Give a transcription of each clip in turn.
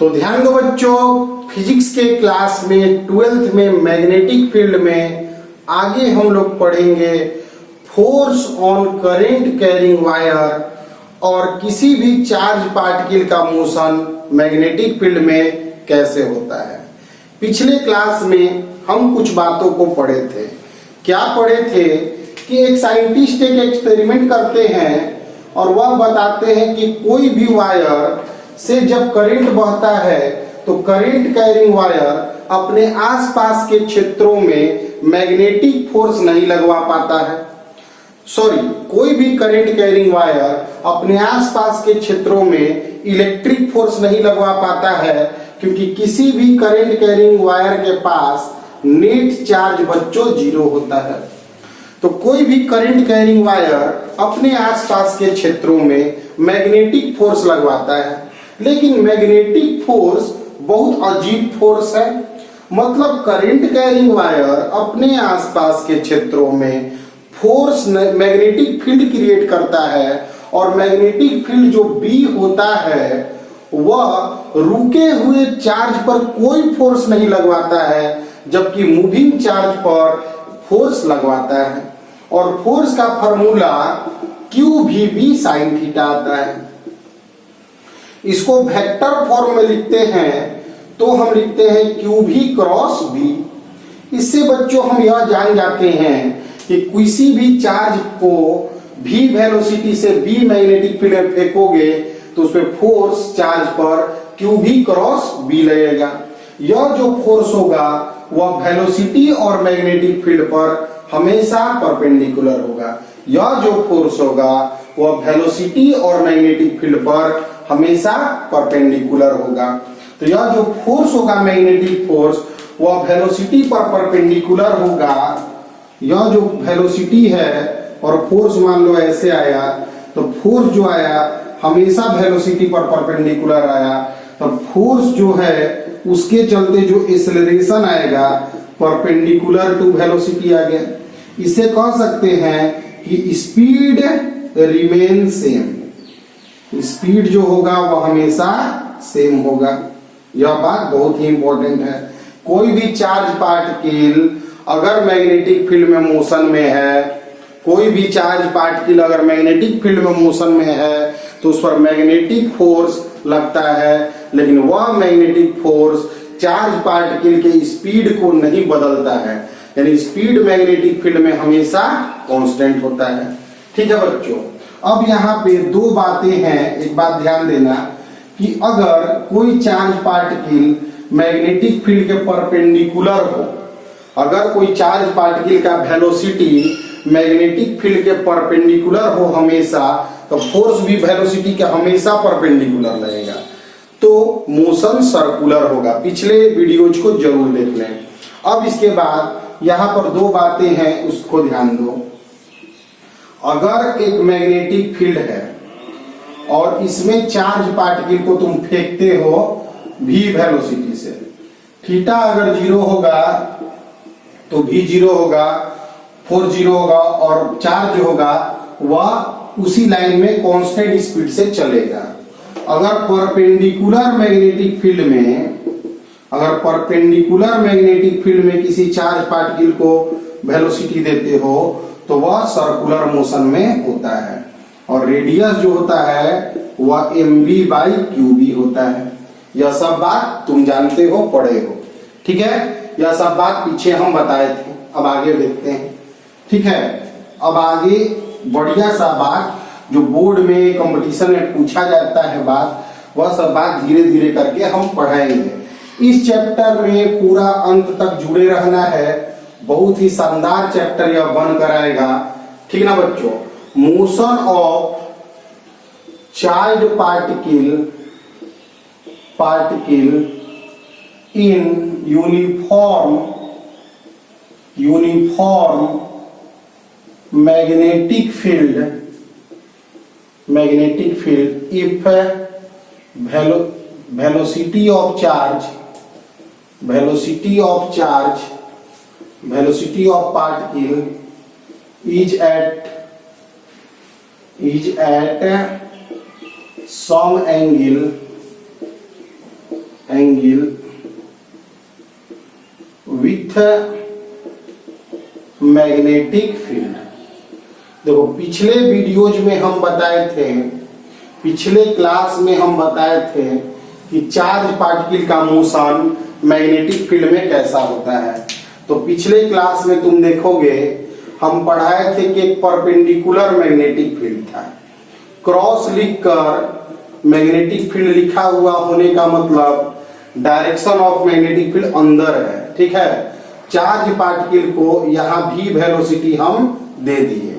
तो ध्यान दो बच्चों, फिजिक्स के क्लास में 12th में मैग्नेटिक फील्ड में आगे हम लोग पढ़ेंगे force on current carrying wire और किसी भी चार्ज पार्टिकल का मोशन मैग्नेटिक फील्ड में कैसे होता है। पिछले क्लास में हम कुछ बातों को पढ़े थे। क्या पढ़े थे कि एक साइंटिस्ट एक एक्सपेरिमेंट करते हैं और वह बताते हैं कि कोई भी वायर से जब करंट बहता है तो करंट कैरिंग वायर अपने आसपास के क्षेत्रों में मैग्नेटिक फोर्स नहीं लगवा पाता है। कोई भी करंट कैरिंग वायर अपने आसपास के क्षेत्रों में इलेक्ट्रिक फोर्स नहीं लगवा पाता है, क्योंकि किसी भी करंट कैरिंग वायर के पास नेट चार्ज बच्चों 0 होता है। तो कोई भी करंट कैरिंग वायर अपने आसपास के क्षेत्रों में मैग्नेटिक फोर्स लगवाता है, लेकिन मैग्नेटिक फोर्स बहुत अजीब फोर्स है। मतलब करंट कैरिंग वायर अपने आसपास के क्षेत्रों में फोर्स मैग्नेटिक फील्ड क्रिएट करता है और मैग्नेटिक फील्ड जो बी होता है वह रुके हुए चार्ज पर कोई फोर्स नहीं लगवाता है, जबकि मूविंग चार्ज पर फोर्स लगवाता है। और फोर्स का फॉर्मूला QVB sin थीटा आता है। इसको वेक्टर फॉर्म में लिखते हैं तो हम लिखते हैं QV क्रॉस B। इससे बच्चों हम यह जान जाते हैं कि किसी भी चार्ज को V वेलोसिटी से B मैग्नेटिक फील्ड में फेंकोगे तो उस पर फोर्स चार्ज पर QV क्रॉस B लगेगा। यह जो फोर्स होगा वह वेलोसिटी और मैग्नेटिक फील्ड पर हमेशा परपेंडिकुलर होगा। यह जो फोर्स होगा वह वेलोसिटी और मैग्नेटिक फील्ड पर हमेशा परपेंडिकुलर होगा। तो यह जो फोर्स होगा मैग्नेटिक फोर्स वह वेलोसिटी पर परपेंडिकुलर होगा। यह जो वेलोसिटी है और फोर्स मान लो ऐसे आया, तो फोर्स जो आया हमेशा वेलोसिटी पर परपेंडिकुलर आया। तो फोर्स जो है उसके चलते जो एक्सेलरेशन आएगा परपेंडिकुलर टू वेलोसिटी आ गया। इसे कह सकते हैं कि स्पीड रिमेन सेम। स्पीड जो होगा वह हमेशा सेम होगा। यह बात बहुत ही इंपॉर्टेंट है। कोई भी चार्ज पार्टिकल अगर मैग्नेटिक फील्ड में मोशन में है, कोई भी चार्ज पार्टिकल अगर मैग्नेटिक फील्ड में मोशन में है तो उस पर मैग्नेटिक फोर्स लगता है, लेकिन वह मैग्नेटिक फोर्स चार्ज पार्टिकल के स्पीड को नहीं बदलता है। यानी स्पीड मैग्नेटिक फील्ड में हमेशा कांस्टेंट होता है। ठीक है बच्चों, अब यहाँ पे दो बातें हैं। एक बात ध्यान देना कि अगर कोई चार्ज पार्टिकल मैग्नेटिक फील्ड के परपेंडिकुलर हो, अगर कोई चार्ज पार्टिकल का वेलोसिटी मैग्नेटिक फील्ड के परपेंडिकुलर हो हमेशा, तो फोर्स भी वेलोसिटी के हमेशा परपेंडिकुलर लगेगा, तो मोशन सर्कुलर होगा। पिछले वीडियोज को जरूर देख लें। अब इसके बाद यहाँ पर दो बातें हैं, उसको ध्यान दो। अगर एक मैग्नेटिक फील्ड है और इसमें चार्ज पार्टिकल को तुम फेंकते हो V वेलोसिटी से, थीटा अगर 0 होगा तो V 0 होगा, फोर्स 0 होगा और चार्ज होगा वह उसी लाइन में कांस्टेंट स्पीड से चलेगा। अगर परपेंडिकुलर मैग्नेटिक फील्ड में, अगर परपेंडिकुलर मैग्नेटिक फील्ड में किसी चार्ज पार्टिकल को वेलोसिटी देते हो तो वह सर्कुलर मोशन में होता है और रेडियस जो होता है वह mv/qb होता है। यह सब बात तुम जानते हो, पढ़े हो। ठीक है, यह सब बात पीछे हम बताए थे। अब आगे देखते हैं। ठीक है, अब आगे बढ़िया सा बात जो बोर्ड में कंपटीशन में पूछा जाता है बात, वह सब बात धीरे धीरे करके हम पढ़ाएंगे। इस चैप्टर में पूरा अंत तक जुड़े रहना है। बहुत ही शानदार चैप्टर यह बन कर आएगा। ठीक ना बच्चों, motion of charge particle in uniform magnetic field if velocity of particle is at some angle angle with magnetic field. देखो पिछले वीडियोज में हम बताए थे, पिछले क्लास में हम बताए थे कि चार्ज पार्टिकल का मोशन मैग्नेटिक फील्ड में कैसा होता है। तो पिछले क्लास में तुम देखोगे हम पढ़ाए थे कि एक परपेंडिकुलर मैग्नेटिक फील्ड था। क्रॉस लिखकर मैग्नेटिक फील्ड लिखा हुआ होने का मतलब डायरेक्शन ऑफ मैग्नेटिक फील्ड अंदर है, ठीक है। चार्ज पार्टिकल को यहाँ भी वेलोसिटी हम दे दिए।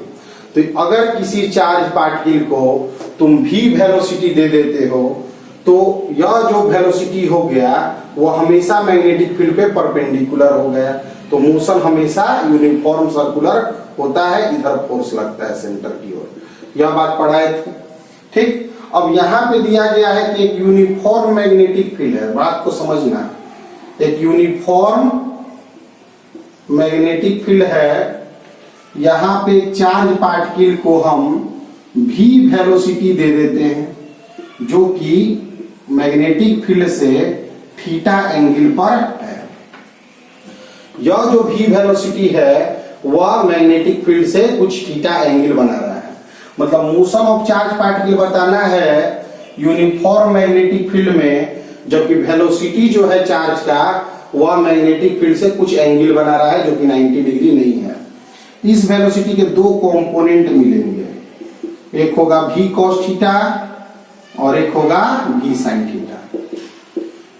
तो अगर किसी चार्ज पार्टिकल को तुम भी वेलोसिटी दे देते हो तो यह जो वेलोसिटी हो गया वो हमेशा मैग्नेटिक फील्ड पे परपेंडिकुलर हो गया। तो मोशन हमेशा यूनिफॉर्म सर्कुलर होता है, इधर फोर्स लगता है सेंटर की ओर। यह बात पढ़ाए थे, ठीक। अब यहाँ पे दिया गया है कि एक यूनिफॉर्म मैग्नेटिक फील्ड है, बात को समझना। एक यूनिफॉर्म मैग्नेटिक फील्ड है, यहाँ पे चार्ज पार्टिकल को हम भी वेलोसिटी दे देते हैं जो कि मैग्नेटिक फील्ड से थीटा एंगल पर है। यह जो भी वेलोसिटी है वह मैग्नेटिक फील्ड से कुछ थीटा एंगल बना रहा है। मतलब मोशन ऑफ चार्ज पार्टिकल बताना है यूनिफॉर्म मैग्नेटिक फील्ड में, जबकि वेलोसिटी जो है चार्ज का वह मैग्नेटिक फील्ड से कुछ एंगल बना रहा है जो कि 90 डिग्री नहीं है। इस वेलोसिटी के दो कंपोनेंट मिलेंगे, एक होगा v cos थीटा और एक होगा v sin थीटा।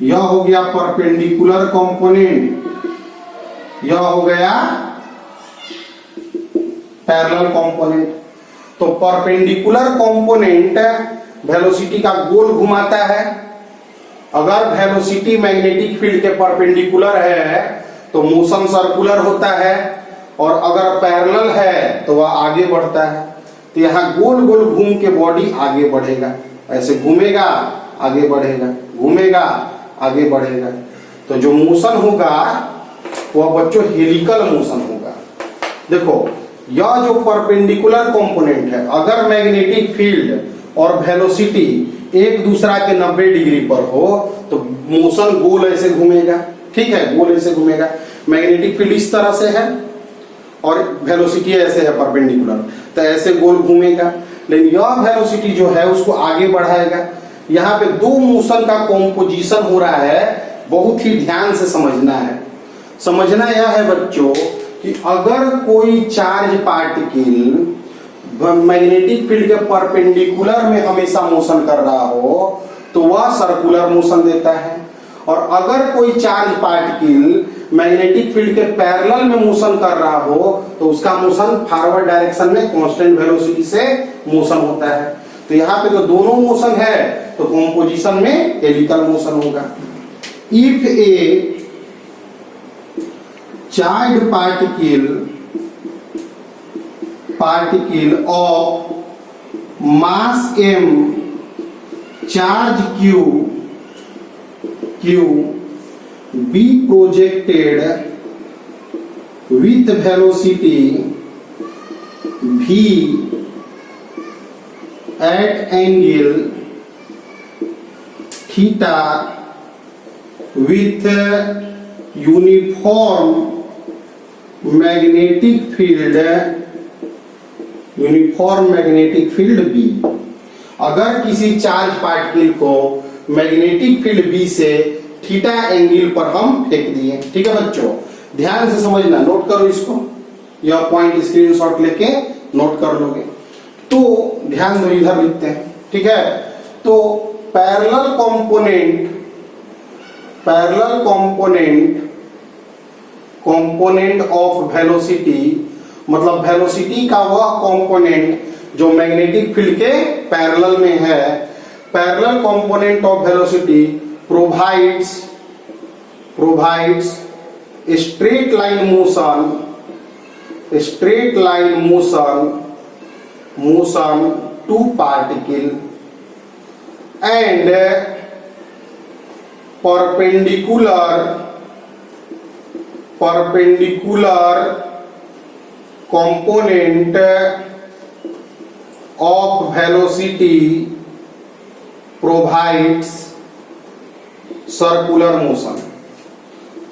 यह हो गया परपेंडिकुलर कंपोनेंट, यह हो गया पैरेलल कंपोनेंट। तो परपेंडिकुलर कंपोनेंट वेलोसिटी का गोल घुमाता है। अगर वेलोसिटी मैग्नेटिक फील्ड के परपेंडिकुलर है तो मोशन सर्कुलर होता है, और अगर पैरेलल है तो वह आगे बढ़ता है। तो यहाँ गोल गोल घूम के बॉडी आगे बढ़ेगा, ऐसे घूमेगा आगे बढ़ेगा, घूमेगा आगे बढ़ेगा। तो जो मोशन होगा वह बच्चों हेलिकल मोशन होगा। देखो यह जो परपेंडिकुलर कंपोनेंट है, अगर मैग्नेटिक फील्ड और वेलोसिटी एक दूसरा के 90 डिग्री पर हो तो मोशन गोल ऐसे घूमेगा, ठीक है, गोल ऐसे घूमेगा। मैग्नेटिक फील्ड इस तरह से है और वेलोसिटी ऐसे है परपेंडिकुलर, तो ऐसे गोल घूमेगा। लेकिन यह वेलोसिटी जो है उसको आगे बढ़ाएगा। यहाँ पे दो मोशन का कॉम्पोजिशन हो रहा है, बहुत ही ध्यान से समझना है। समझना यह है बच्चों कि अगर कोई चार्ज पार्टिकल मैग्नेटिक फील्ड के परपेंडिकुलर में हमेशा मोशन कर रहा हो तो वह सर्कुलर मोशन देता है, और अगर कोई चार्ज पार्टिकल मैग्नेटिक फील्ड के पैरेलल में मोशन कर रहा हो तो उसका मोशन फॉरवर्ड डायरेक्शन में कांस्टेंट वेलोसिटी से मोशन होता है। तो यहाँ पे तो दोनों मोशन है तो कॉम्पोजिशन में हेलिकल मोशन होगा। If a charge particle of mass m charge q be projected with velocity v at angle theta with uniform magnetic field B। अगर किसी चार्ज पार्टिकल को मैग्नेटिक फील्ड B से theta angle पर हम फेंक दिए, ठीक है बच्चों, ध्यान से समझना, नोट करो इसको, यह पॉइंट स्क्रीनशॉट लेके नोट कर लोगे। तो ध्यान दो, इधर लिखते हैं, ठीक है। तो पैरेलल कंपोनेंट ऑफ वेलोसिटी, मतलब वेलोसिटी का वह कंपोनेंट जो मैग्नेटिक फील्ड के पैरेलल में है। Parallel component of velocity provides straight line motion to particle and perpendicular component of velocity provides circular motion,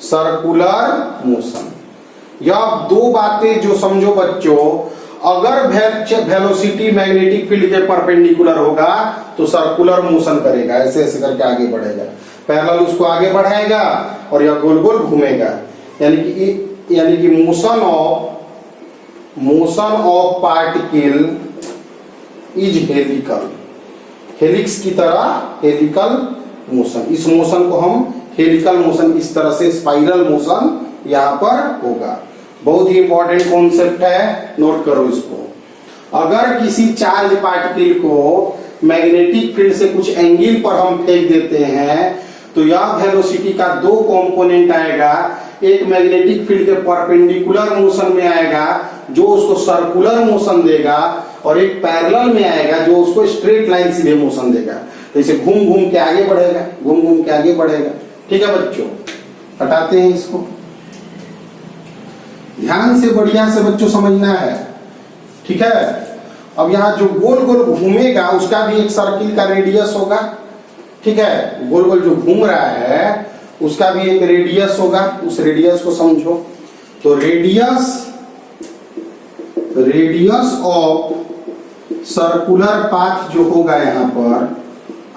circular motion. यह दो बातें जो समझो बच्चों, अगर वेलोसिटी मैग्नेटिक फील्ड के परपेंडिकुलर होगा तो सर्कुलर मोशन करेगा, ऐसे ऐसे करके आगे बढ़ेगा, पैरेलल उसको आगे बढ़ाएगा और यह गोल गोल घूमेगा, यानी कि motion of particle is helical, helix की तरह हेलिकल मोशन। इस मोशन को हम हेलिकल मोशन, इस तरह से स्पाइरल मोशन यहां पर होगा। बहुत ही इंपॉर्टेंट कॉन्सेप्ट है, नोट करो इसको। अगर किसी चार्ज पार्टिकल को मैग्नेटिक फील्ड से कुछ एंगल पर हम फेंक देते हैं तो यह वेलोसिटी का दो कंपोनेंट आएगा, एक मैग्नेटिक फील्ड के परपेंडिकुलर मोशन में आएगा जो उसको सर्कुलर मोशन देगा, और एक पैरेलल में आएगा जो उसको स्ट्रेट लाइन सीधे मोशन देगा। तो इसे घूम घूम के आगे बढ़ेगा, घूम घूम के आगे बढ़ेगा। ठीक है बच्चों, हटाते हैं इसको। ध्यान से बढ़िया से बच्चों समझना है, ठीक है। अब यहाँ जो गोल गोल घूमेगा उसका भी एक सर्किल का रेडियस होगा, ठीक है। गोल गोल जो घूम रहा है उसका भी एक रेडियस होगा, उस रेडियस को समझो। तो रेडियस ऑफ सर्कुलर पाथ जो होगा यहाँ पर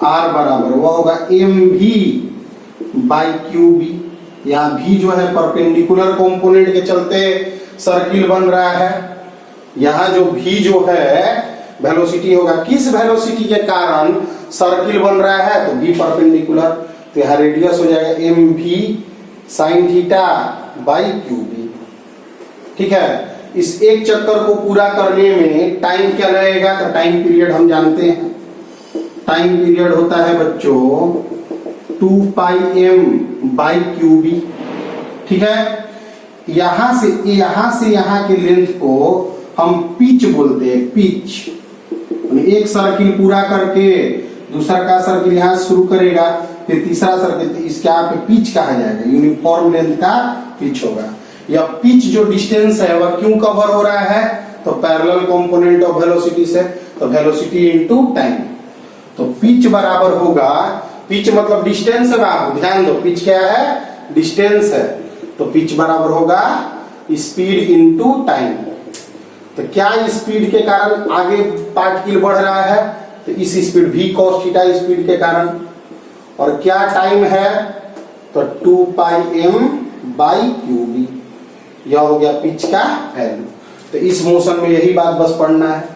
r बराबर वह होगा mv बाई क्यू बी। यहाँ भी जो है परपेंडिकुलर कंपोनेंट के चलते सर्किल बन रहा है। यहाँ जो भी जो है वेलोसिटी होगा, किस वेलोसिटी के कारण सर्किल बन रहा है, तो भी परपेंडिकुलर, तो यहाँ रेडियस हो जाएगा mv sine theta by q B. ठीक है। इस एक चक्कर को पूरा करने में टाइम क्या लगेगा, तो टाइम पीरियड हम जानते हैं। टाइम पीरियड होता है बच्चों 2 पाई m बाई क्यू बी। ठीक है। यहां से यहां के लेंथ को हम पिच बोलते हैं, पिच। एक सर्किल पूरा करके दूसरा का सर्किल यहां शुरू करेगा, फिर तीसरा सर्किल, तो इसके यहाँ पे पिच कहा जाएगा, यूनिफॉर्म लेंथ का पिच होगा। या पिच जो डिस्टेंस है वह क्यों कवर हो रहा है, तो पैरेलल कंपोनेंट ऑफ वेलोसिटी से, तो वेलोसिटी इनटू टाइम। तो पिच बराबर होगा, पिच मतलब डिस्टेंस है बाबू, ध्यान दो, पिच क्या है, डिस्टेंस है। तो पिच बराबर होगा स्पीड इनटू टाइम। तो क्या स्पीड के कारण आगे पार्टिकल बढ़ रहा है, तो इस speed v cos theta speed के कारण। और क्या टाइम है, तो 2 पाई m बाई क्यू बी। यह हो गया पिच का वैल्यू। तो इस मोशन में यही बात बस पढ़ना है।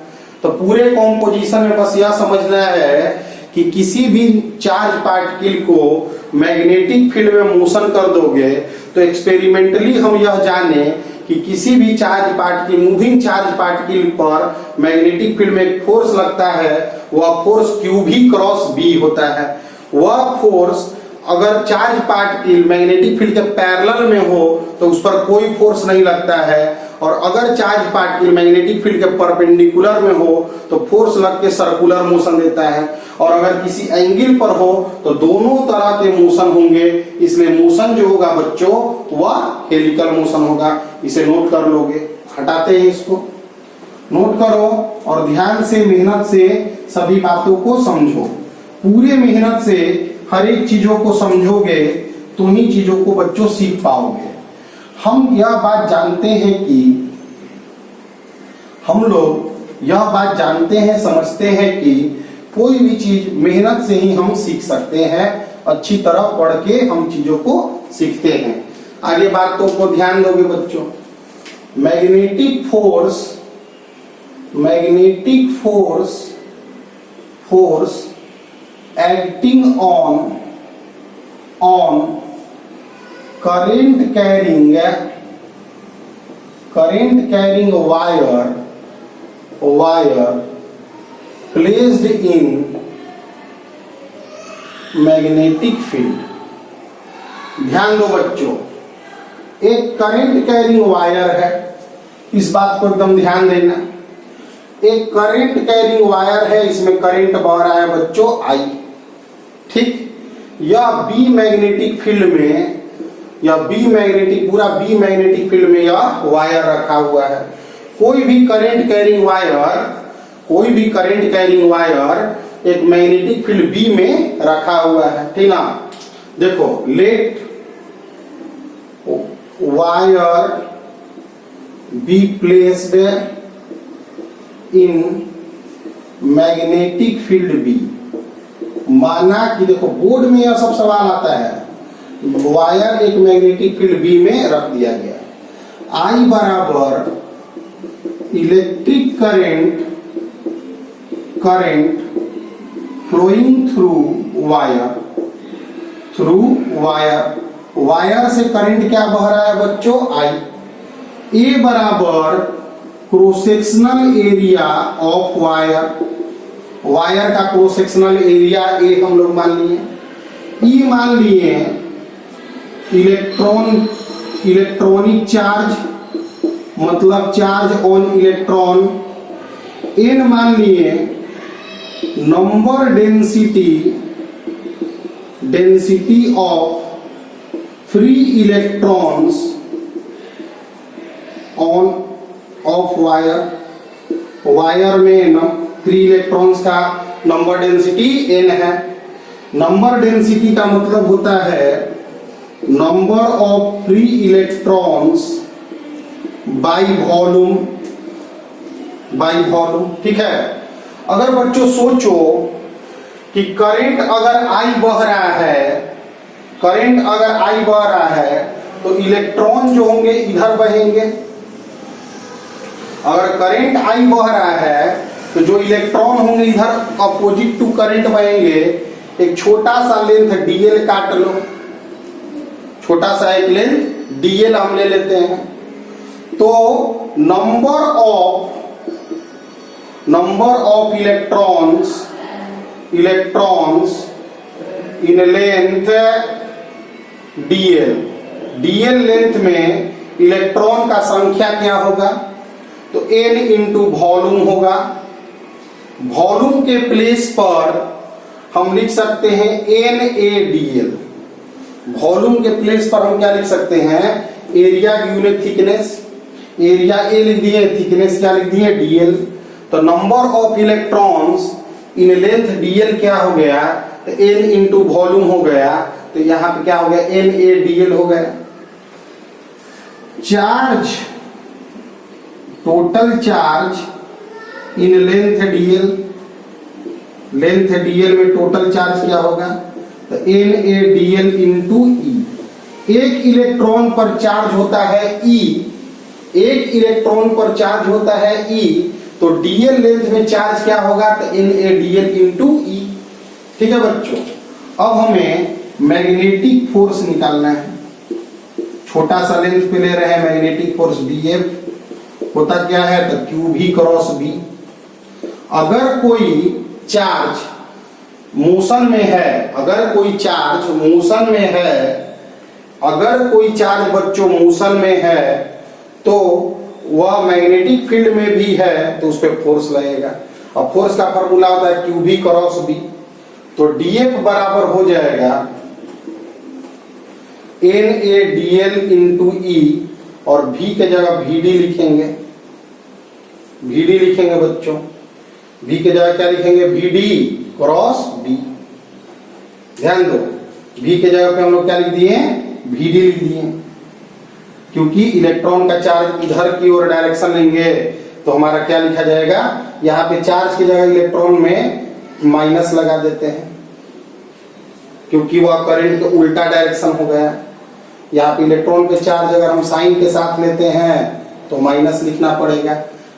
तो पूरे कॉम्पोजिशन में बस यह समझना है कि किसी भी चार्ज पार्टिकल को मैग्नेटिक फील्ड में मोशन कर दोगे तो एक्सपेरिमेंटली हम यह जाने कि किसी भी charge particle, moving charge particle पर मैग्नेटिक फील्ड में एक फोर्स लगता है, वह फोर्स क्यू भी क्रॉस बी होता है। वह फोर्स अगर चार्ज पार्टिकल मैग्नेटिक फील्ड के पैरेलल में हो तो उस पर कोई फोर्स नहीं लगता है, और अगर चार्ज पार्टिकल मैग्नेटिक फील्ड के परपेंडिकुलर में हो तो फोर्स लग के सर्कुलर मोशन देता है, और अगर किसी एंगल पर हो तो दोनों तरह के मोशन होंगे। इसलिए मोशन जो होगा बच्चों वह हेलिकल मोशन होगा। इसे नोट कर लोगे, हटाते हैं इसको, नोट करो और ध्यान से मेहनत से सभी बातों को समझो। पूरे मेहनत से हर एक चीजों को समझोगे तो उन्हीं चीजों को बच्चों सीख पाओगे। हम यह बात जानते हैं कि हम लोग यह बात जानते हैं, समझते हैं कि कोई भी चीज मेहनत से ही हम सीख सकते हैं। अच्छी तरह पढ़ के हम चीजों को सीखते हैं। आगे बातों को ध्यान दोगे बच्चों। Magnetic force acting on current carrying wire placed in magnetic field। ध्यान दो बच्चों, एक करंट कैरिंग वायर है, इस बात को एकदम ध्यान देना। एक करंट कैरिंग वायर है, इसमें करंट बह रहा है बच्चों I। ठीक, यह बी मैग्नेटिक फील्ड में, या बी मैग्नेटिक, पूरा बी मैग्नेटिक फील्ड में यह वायर रखा हुआ है। कोई भी करंट कैरिंग वायर एक मैग्नेटिक फील्ड बी में रखा हुआ है, ठीक ना। देखो, let wire B placed in magnetic field B. माना कि देखो बोर्ड में यह सब सवाल आता है, वायर एक मैग्नेटिक फील्ड बी में रख दिया गया, आई बराबर electric current flowing through wire से करंट क्या बह रहा है बच्चों, आई। ए बराबर cross sectional area of wire का क्रॉस सेक्शनल एरिया ए हम लोग मान लिए। ई मान लिए इलेक्ट्रॉनिक चार्ज, मतलब चार्ज ऑन इलेक्ट्रॉन। एन मान लिए number density of free electrons of wire में फ्री इलेक्ट्रॉन्स का नंबर डेंसिटी n है। नंबर डेंसिटी का मतलब होता है number of free electrons by volume, ठीक है। अगर बच्चों सोचो कि करंट अगर I बह रहा है तो इलेक्ट्रॉन जो होंगे इधर बहेंगे। अगर करंट I बह रहा है तो जो इलेक्ट्रॉन होंगे इधर अपोजिट टू करंट बहेंगे। एक छोटा सा लेंथ dl काट लो, छोटा सा एक लेंथ dl हम ले लेते हैं। तो number of electrons in length dl length में इलेक्ट्रॉन का संख्या क्या होगा, तो n इंटू वॉल्यूम होगा। वॉल्यूम के प्लेस पर हम लिख सकते हैं NaDl। वॉल्यूम के प्लेस पर हम क्या लिख सकते हैं, area unit thickness, area A लिख दिए, थिकनेस क्या लिख दिए dl। तो number of electrons in length dl क्या हो गया, तो n इंटू वॉल्यूम हो गया। तो यहां पे क्या हो गया, NaDl हो गया। Charge, total charge in length dl में टोटल चार्ज क्या होगा, तो NaDl इंटू E। एक इलेक्ट्रॉन पर चार्ज होता है E, एक इलेक्ट्रॉन पर चार्ज होता है E, तो dl लेंथ में चार्ज क्या होगा, तो NaDl इंटू E। ठीक है बच्चों, अब हमें मैग्नेटिक फोर्स निकालना है। छोटा सा लेंथ पे ले रहे हैं, मैग्नेटिक फोर्स Df होता क्या है, तो QV क्रॉस B। अगर कोई चार्ज मोशन में है, अगर कोई चार्ज बच्चों मोशन में है तो वह मैग्नेटिक फील्ड में भी है तो उस पर फोर्स लगेगा। और फोर्स का फॉर्मूला होता है QV क्रॉस B। तो DF बराबर हो जाएगा NaDl इंटू E, और V के जगह VD लिखेंगे, बच्चों। V के जगह क्या लिखेंगे, VD क्रॉस B। ध्यान दो, V के जगह पे हम लोग क्या लिख दिए, VD लिख दिए, क्योंकि इलेक्ट्रॉन का चार्ज इधर की ओर डायरेक्शन लेंगे तो हमारा क्या लिखा जाएगा, यहाँ पे चार्ज की जगह इलेक्ट्रॉन में माइनस लगा देते हैं, क्योंकि वह करंट का उल्टा डायरेक्शन हो गया। यहाँ पे इलेक्ट्रॉन पे चार्ज अगर हम साइन के साथ लेते हैं तो माइनस लिखना पड़ेगा।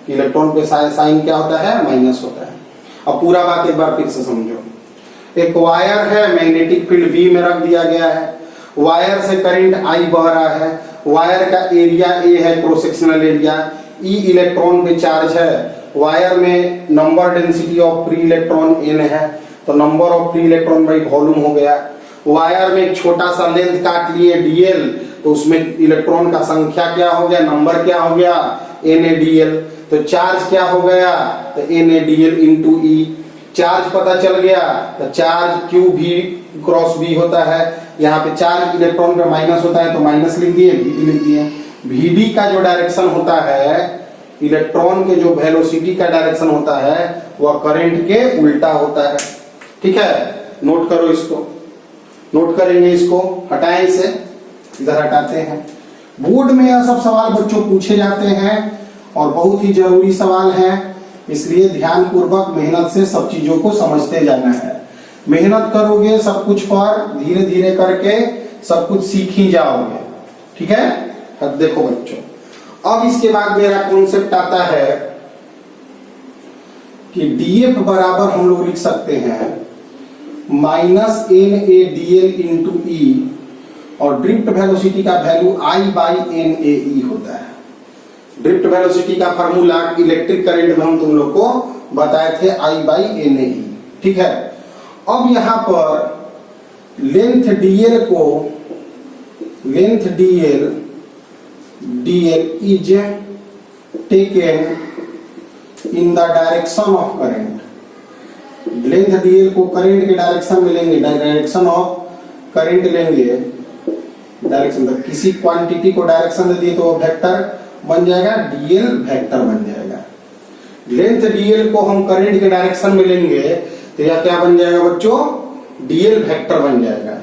इलेक्ट्रॉन पे साइन क्या होता है, माइनस होता है। अब पूरा बात एक बार फिर से समझो। एक वायर है, मैग्नेटिक फील्ड B में रख दिया गया है, वायर से करंट I बह रहा है, वायर का एरिया A है, cross sectional area. E electron पे चार्ज है, वायर में number density of free electron n है, तो number of free electron by volume हो गया। वायर में एक छोटा सा लेंथ काट लिए dl, तो उसमें इलेक्ट्रॉन का संख्या क्या हो गया, नंबर क्या हो गया, NaDl। तो चार्ज क्या हो गया, तो NaDl इंटू E। चार्ज पता चल गया, तो चार्ज QV क्रॉस B होता है। यहाँ पे चार्ज इलेक्ट्रॉन पे माइनस होता है तो माइनस लिख दिए, VD लिख दिए। VD का जो डायरेक्शन होता है, इलेक्ट्रॉन के जो वेलोसिटी का डायरेक्शन होता है, वह करंट के उल्टा होता है। ठीक है, नोट करो इसको। नोट करेंगे इसको, हटाएं इसे, इधर हटाते हैं। बोर्ड में यह सब सवाल बच्चों पूछे जाते हैं और बहुत ही जरूरी सवाल है, इसलिए ध्यान पूर्वक मेहनत से सब चीजों को समझते जाना है। मेहनत करोगे सब कुछ पर, धीरे धीरे करके सब कुछ सीख ही जाओगे, ठीक है। अब देखो बच्चों, अब इसके बाद मेरा कॉन्सेप्ट आता है कि डीएफ बराबर हम लोग लिख सकते हैं minus N A D L into E, और ड्रिफ्ट वेलोसिटी का value I by N A E होता है। ड्रिफ्ट वेलोसिटी का फार्मूला इलेक्ट्रिक करंट में हम तुम लोग को बताए थे, आई बाई एन ए ई, ठीक है। अब यहां पर length DL is taken in the direction of current. Length DL को करंट के डायरेक्शन में लेंगे, डायरेक्शन ऑफ करंट लेंगे, डायरेक्शन तक किसी क्वांटिटी को डायरेक्शन दे दिए तो वो वेक्टर बन जाएगा, डीएल वेक्टर बन जाएगा। लेंथ डीएल को हम करंट के डायरेक्शन में लेंगे तो यह क्या बन जाएगा बच्चों, डीएल वेक्टर बन जाएगा।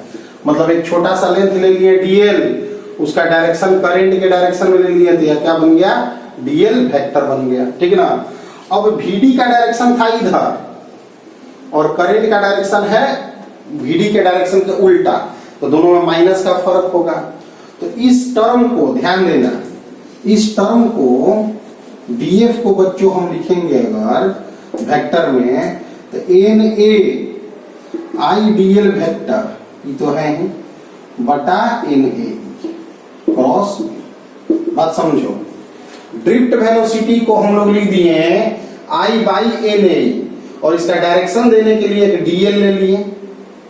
मतलब एक छोटा सा लेंथ ले लिए डीएल, उसका डायरेक्शन करंट के डायरेक्शन में ले लिया तो यह क्या बन गया, डीएल वेक्टर बन गया, ठीक ना। अब वीडी का डायरेक्शन था इधर और करंट का डायरेक्शन है वीडी के डायरेक्शन के उल्टा, तो दोनों में माइनस का फर्क होगा। तो इस टर्म को ध्यान देना, इस टर्म को डीएफ को बच्चों हम लिखेंगे अगर वेक्टर में तो N A I dl vector, ये तो है ही, बटा एन ए क्रॉस, बात समझो। ड्रिफ्ट वेलोसिटी को हम लोग लिख दिए हैं आई बाई एन ए, और इसका डायरेक्शन देने के लिए एक डीएल ले लिए,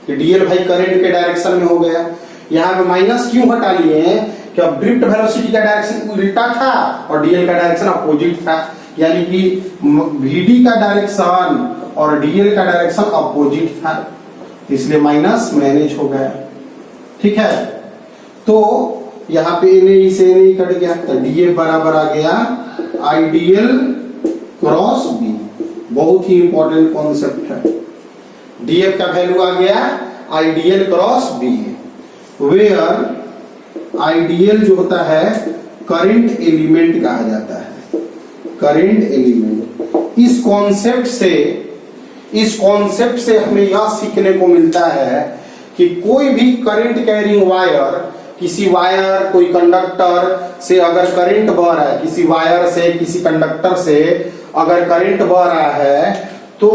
डीएल भाई करंट के डायरेक्शन में हो गया। यहाँ पे माइनस क्यों हटा लिए हैं कि अब ड्रिफ्ट वेलोसिटी का डायरेक्शन उल्टा था और डीएल का डायरेक्शन अपोजिट था, यानी कि वीडी का डायरेक्शन और डीएल का डायरेक्शन अपोजिट था, इसलिए माइनस मैनेज हो गया, ठीक है। तो यहाँ पे एन से एन कट गया तो डीएफ बराबर आ गया आई डीएल क्रॉस बी। बहुत ही इंपॉर्टेंट कॉन्सेप्ट है, डीएफ का वैल्यू आ गया I dl cross B, where I dl जो होता है करंट एलिमेंट कहा जाता है, करंट एलिमेंट। इस कॉन्सेप्ट से हमें यह सीखने को मिलता है कि कोई भी करंट कैरिंग वायर, किसी वायर कोई कंडक्टर से अगर करंट बह रहा है, किसी वायर से किसी कंडक्टर से अगर करंट बह रहा है, तो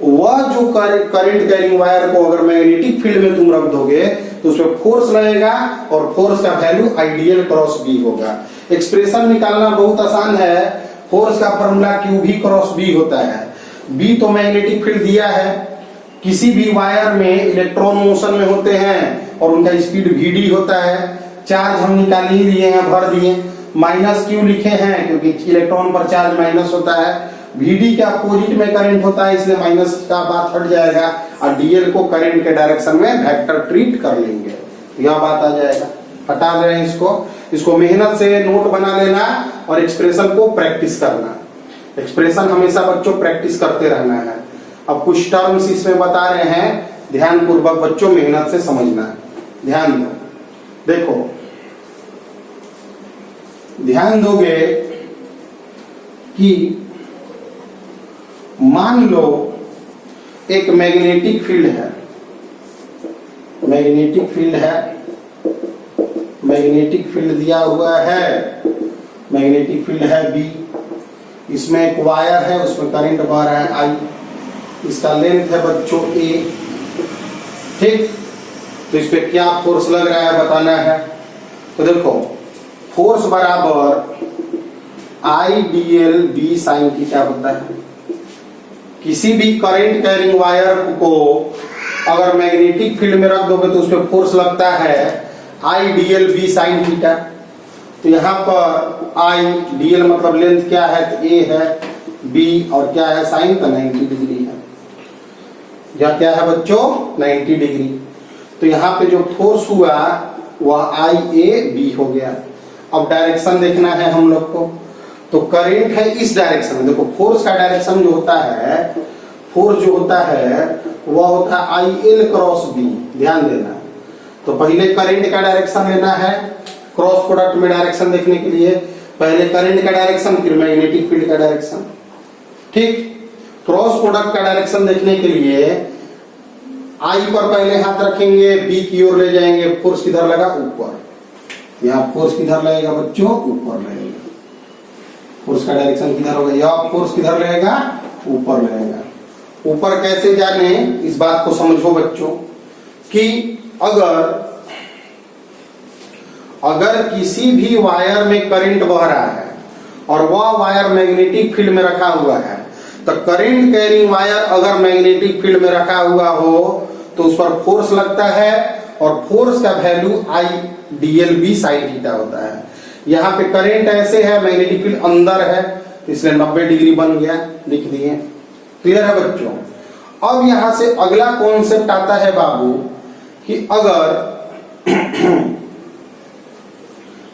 वह जो करंट कैरिंग वायर को अगर मैग्नेटिक फील्ड में तुम रख दोगे तो उसमें फोर्स लगेगा और फोर्स का वैल्यू आईडीएल क्रॉस बी होगा। एक्सप्रेशन निकालना बहुत आसान है, फोर्स का फॉर्मूला क्यू भी क्रॉस बी होता है। बी तो मैग्नेटिक फील्ड दिया है, किसी भी वायर में इलेक्ट्रॉन मोशन में होते हैं और उनका स्पीड वीडी होता है। चार्ज हम निकाल ही लिए हैं, भर दिए, माइनस क्यों लिखे हैं क्योंकि इलेक्ट्रॉन पर चार्ज माइनस होता है। वीडी के अपोजिट में करंट होता है इसलिए माइनस का बात हट जाएगा और डीएल को करंट के डायरेक्शन में वेक्टर ट्रीट कर लेंगे, यह बात आ जाएगा। हटा रहे हैं इसको मेहनत से नोट बना लेना और एक्सप्रेशन को प्रैक्टिस करना। एक्सप्रेशन हमेशा बच्चों प्रैक्टिस करते रहना है। अब कुछ टर्म्स इसमें बता रहे हैं, ध्यान पूर्वक बच्चों मेहनत से समझना, ध्यान दो। देखो ध्यान दोगे कि मान लो एक मैग्नेटिक फील्ड है, मैग्नेटिक फील्ड दिया हुआ है, मैग्नेटिक फील्ड है बी, इसमें एक वायर है उसमें करंट बह रहा है आई, इसका लेंथ है बच्चों ए, ठीक। तो इस पे क्या फोर्स लग रहा है बताना है। तो देखो फोर्स बराबर I d l B sine theta होता है। किसी भी करंट कैरिंग वायर को अगर मैग्नेटिक फील्ड में रख दोगे तो उसमें फोर्स लगता है I d l B sine theta. तो यहाँ पर आई डी एल मतलब लेंथ क्या है तो ए है, बी और क्या है साइन तो 90 डिग्री है। यह क्या है बच्चों 90 डिग्री। तो यहाँ पे जो फोर्स हुआ वह आई ए बी हो गया। अब डायरेक्शन देखना है हम लोग को, तो करंट है इस डायरेक्शन में। देखो फोर्स का डायरेक्शन जो होता है, फोर्स जो होता है वह होता है आई एल क्रॉस बी, ध्यान देना। तो पहले करंट का डायरेक्शन लेना है, क्रॉस प्रोडक्ट में डायरेक्शन देखने के लिए पहले करंट का डायरेक्शन फिर मैग्नेटिक फील्ड का डायरेक्शन। ठीक, क्रॉस प्रोडक्ट का डायरेक्शन देखने के लिए आई पर पहले हाथ रखेंगे, बी की ओर ले जाएंगे, फोर्स किधर लगा? ऊपर। यहाँ फोर्स किधर लगेगा बच्चों? ऊपर लगेगा। फोर्स का डायरेक्शन किधर होगा? यह फोर्स किधर लगेगा? ऊपर लगेगा। ऊपर कैसे जाने, इस बात को समझो बच्चों कि अगर किसी भी वायर में करंट बह रहा है और वह वायर मैग्नेटिक फील्ड में रखा हुआ है, तो करंट कैरिंग वायर अगर मैग्नेटिक फील्ड में रखा हुआ हो तो उस पर फोर्स लगता है और फोर्स का वैल्यू आई डीएल बी साइन थीटा होता है। यहाँ पे करंट ऐसे है, मैग्नेटिक फील्ड अंदर है, इसलिए 90 डिग्री बन गया, लिख दिए। क्लियर है बच्चों? अब यहां से अगला कॉन्सेप्ट आता है बाबू कि अगर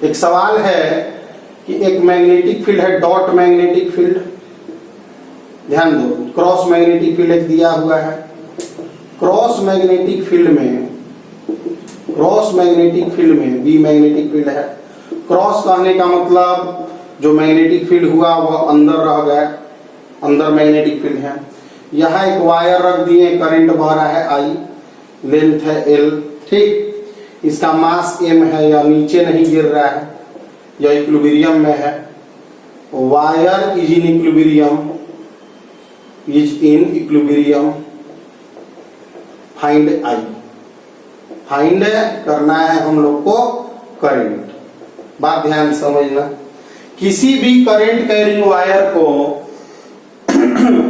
एक सवाल है कि एक मैग्नेटिक फील्ड है, डॉट मैग्नेटिक फील्ड, ध्यान दो, क्रॉस मैग्नेटिक फील्ड एक दिया हुआ है। क्रॉस मैग्नेटिक फील्ड में बी मैग्नेटिक फील्ड है। क्रॉस कहने का मतलब जो मैग्नेटिक फील्ड हुआ वह अंदर रह गया, अंदर मैग्नेटिक फील्ड है। यहाँ एक वायर रख दिए, करंट बह रहा है आई, लेंथ है एल। ठीक, इसका मास m है, या नीचे नहीं गिर रहा है, या इक्विलिब्रियम में है। Wire is in equilibrium, find I. Find करना है हम लोग को करंट। बात ध्यान समझना, किसी भी करंट कैरिंग वायर को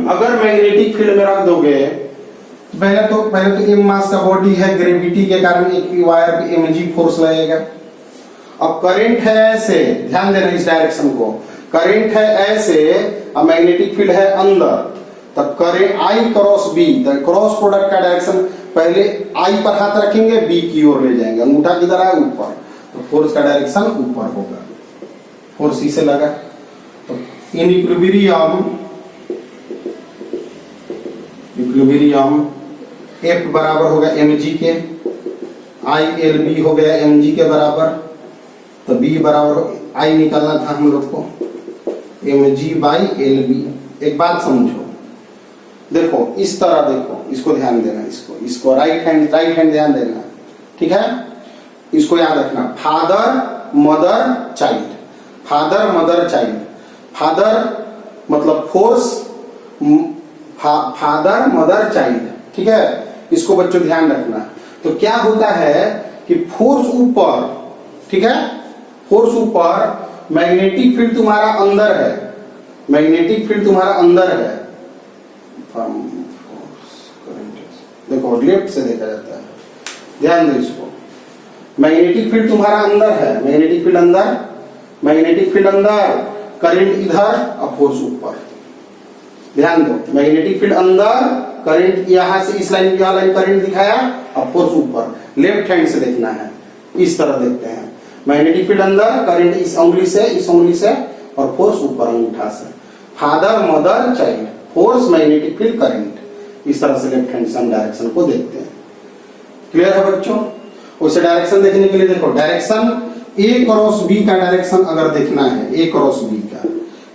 अगर मैग्नेटिक फील्ड में रख दोगे, पहले तो एम मास का बॉडी है, ग्रेविटी के कारण एक वायर पे mg फोर्स लगेगा। अब करंट है ऐसे, ध्यान देना इस डायरेक्शन को, करंट है ऐसे, अब मैग्नेटिक फील्ड है अंदर, तब current I cross B, cross product का डायरेक्शन पहले आई पर हाथ रखेंगे, बी की ओर ले जाएंगे, अंगूठा किधर है? ऊपर, तो फोर्स का डायरेक्शन ऊपर होगा। फोर्स इसे लगा, तो इन इक्विलिब्रियम F बराबर होगा mg के, आई एल बी हो गया mg के बराबर, तो B बराबर I निकालना था हम लोग को, mg बाई एल बी। एक बात समझो, देखो इस तरह देखो, इसको ध्यान देना, इसको राइट हैंड ध्यान देना, ठीक है? इसको याद रखना, father mother child, father mother child. Father मतलब फोर्स, फादर मदर चाइल्ड, ठीक है? इसको बच्चों ध्यान रखना। तो क्या होता है कि फोर्स ऊपर, ठीक है, फोर्स ऊपर, मैग्नेटिक फील्ड तुम्हारा अंदर है, मैग्नेटिक फील्ड तुम्हारा अंदर है। देखो लेफ्ट से देखा जाता है, ध्यान दो इसको, मैग्नेटिक फील्ड तुम्हारा अंदर है, मैग्नेटिक फील्ड अंदर, मैग्नेटिक फील्ड अंदर, करंट इधर और फोर्स ऊपर। ध्यान दो, मैग्नेटिक फील्ड अंदर, करंट यहां से इस लाइन की लाइन करंट दिखाया और फोर्स ऊपर। लेफ्ट हैंड से देखना है, इस तरह देखते हैं, मैग्नेटिक फील्ड अंदर, करंट इस उंगली से और फोर्स ऊपर अंगूठा से। Father mother child, force magnetic field current, इस तरह से लेफ्ट हैंड से हम डायरेक्शन को देखते हैं। क्लियर है बच्चों? उसे डायरेक्शन देखने के लिए देखो, डायरेक्शन ए क्रॉस बी का डायरेक्शन अगर देखना है, ए क्रॉस बी का,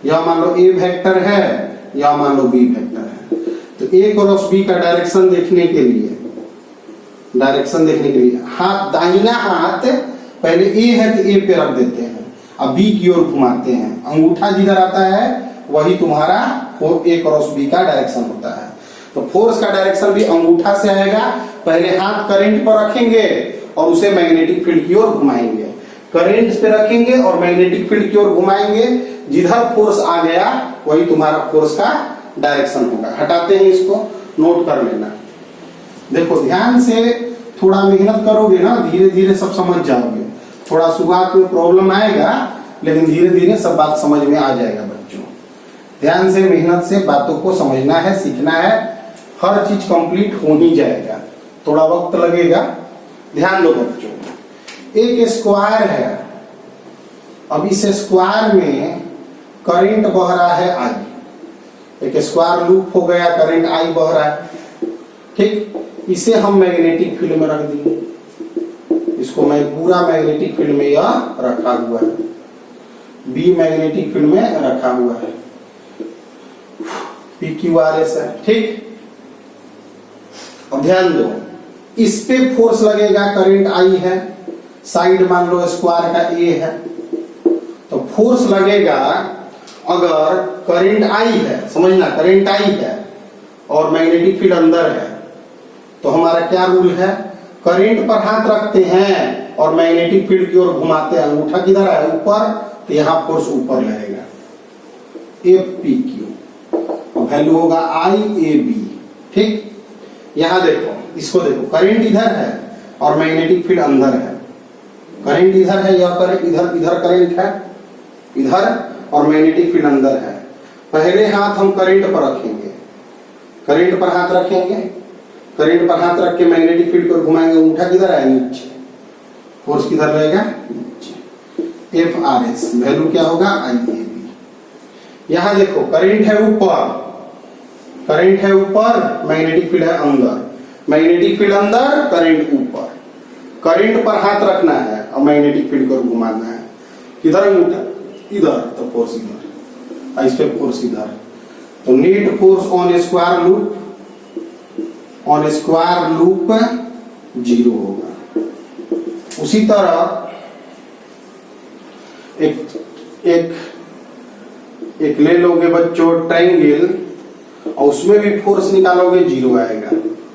या मान लो ए वेक्टर है या मान लो बी वेक्टर है, तो ए क्रॉस बी का डायरेक्शन देखने के लिए हाथ, दाहिना हाथ पहले ए है तो ए पे रख देते हैं, अब बी की ओर घुमाते हैं, अंगूठा जिधर आता है वही तुम्हारा ए क्रॉस बी का डायरेक्शन होता है। तो फोर्स का डायरेक्शन भी अंगूठा से आएगा, पहले हाथ करंट पर रखेंगे और उसे मैग्नेटिक फील्ड की ओर घुमाएंगे, करंट पे रखेंगे और मैग्नेटिक फील्ड की ओर घुमाएंगे, जिधर फोर्स आ गया वही तुम्हारा फोर्स का डायरेक्शन होगा। हटाते हैं इसको, नोट कर लेना। देखो ध्यान से, थोड़ा मेहनत करोगे ना, धीरे धीरे सब समझ जाओगे। थोड़ा शुरुआत में प्रॉब्लम आएगा, लेकिन धीरे धीरे सब बात समझ में आ जाएगा बच्चों। ध्यान से, मेहनत से बातों को समझना है, सीखना है, हर चीज कंप्लीट हो ही जाएगा, थोड़ा वक्त लगेगा। ध्यान दो बच्चों, एक स्क्वायर है, अब इस स्क्वायर में करंट बह रहा है आई, एक स्क्वायर लूप हो गया, करंट आई बह रहा है, ठीक? इसे हम मैग्नेटिक फील्ड में रख दिए, इसको मैं पूरा मैग्नेटिक फील्ड में यह रखा हुआ है, बी मैग्नेटिक फील्ड में रखा हुआ है, PQRS है। ठीक, अब ध्यान दो, इस पे फोर्स लगेगा, करंट I है, साइड मान लो स्क्वायर का A है, तो फोर्स लगेगा अगर करंट I है, समझना करंट I है और मैग्नेटिक फील्ड अंदर है, तो हमारा क्या रूल है, करंट पर हाथ रखते हैं और मैग्नेटिक फील्ड की ओर घुमाते हैं, अंगूठा किधर है ऊपर, तो यहां फोर्स ऊपर लगेगा, FPQ, वैल्यू होगा IAB। ठीक, यहां देखो, इसको देखो, करंट इधर है और मैग्नेटिक फील्ड अंदर है, करंट इधर है, यह करंट इधर, इधर करंट है इधर और मैग्नेटिक फील्ड अंदर है। पहले हाथ हम करंट पर रखेंगे, करंट पर हाथ रखेंगे, करंट पर हाथ रख के मैग्नेटिक फील्ड को घुमाएंगे, अंगूठा किधर है नीचे, फोर्स किधर रहेगा नीचे, FRS, वैल्यू क्या होगा IAB। यहां देखो करंट है ऊपर, करंट है ऊपर, मैग्नेटिक फील्ड है अंदर, मैग्नेटिक फील्ड अंदर, करंट ऊपर, करंट पर हाथ रखना है और मैग्नेटिक फील्ड को घुमाना है, किधर अंगूठा इधर, तो फोर्स इधर, इस पे फोर्स इधर, तो net force on square loop, on square loop 0 होगा। उसी तरह एक ले लोगे बच्चों ट्रायंगल और उसमें भी फोर्स निकालोगे 0 आएगा,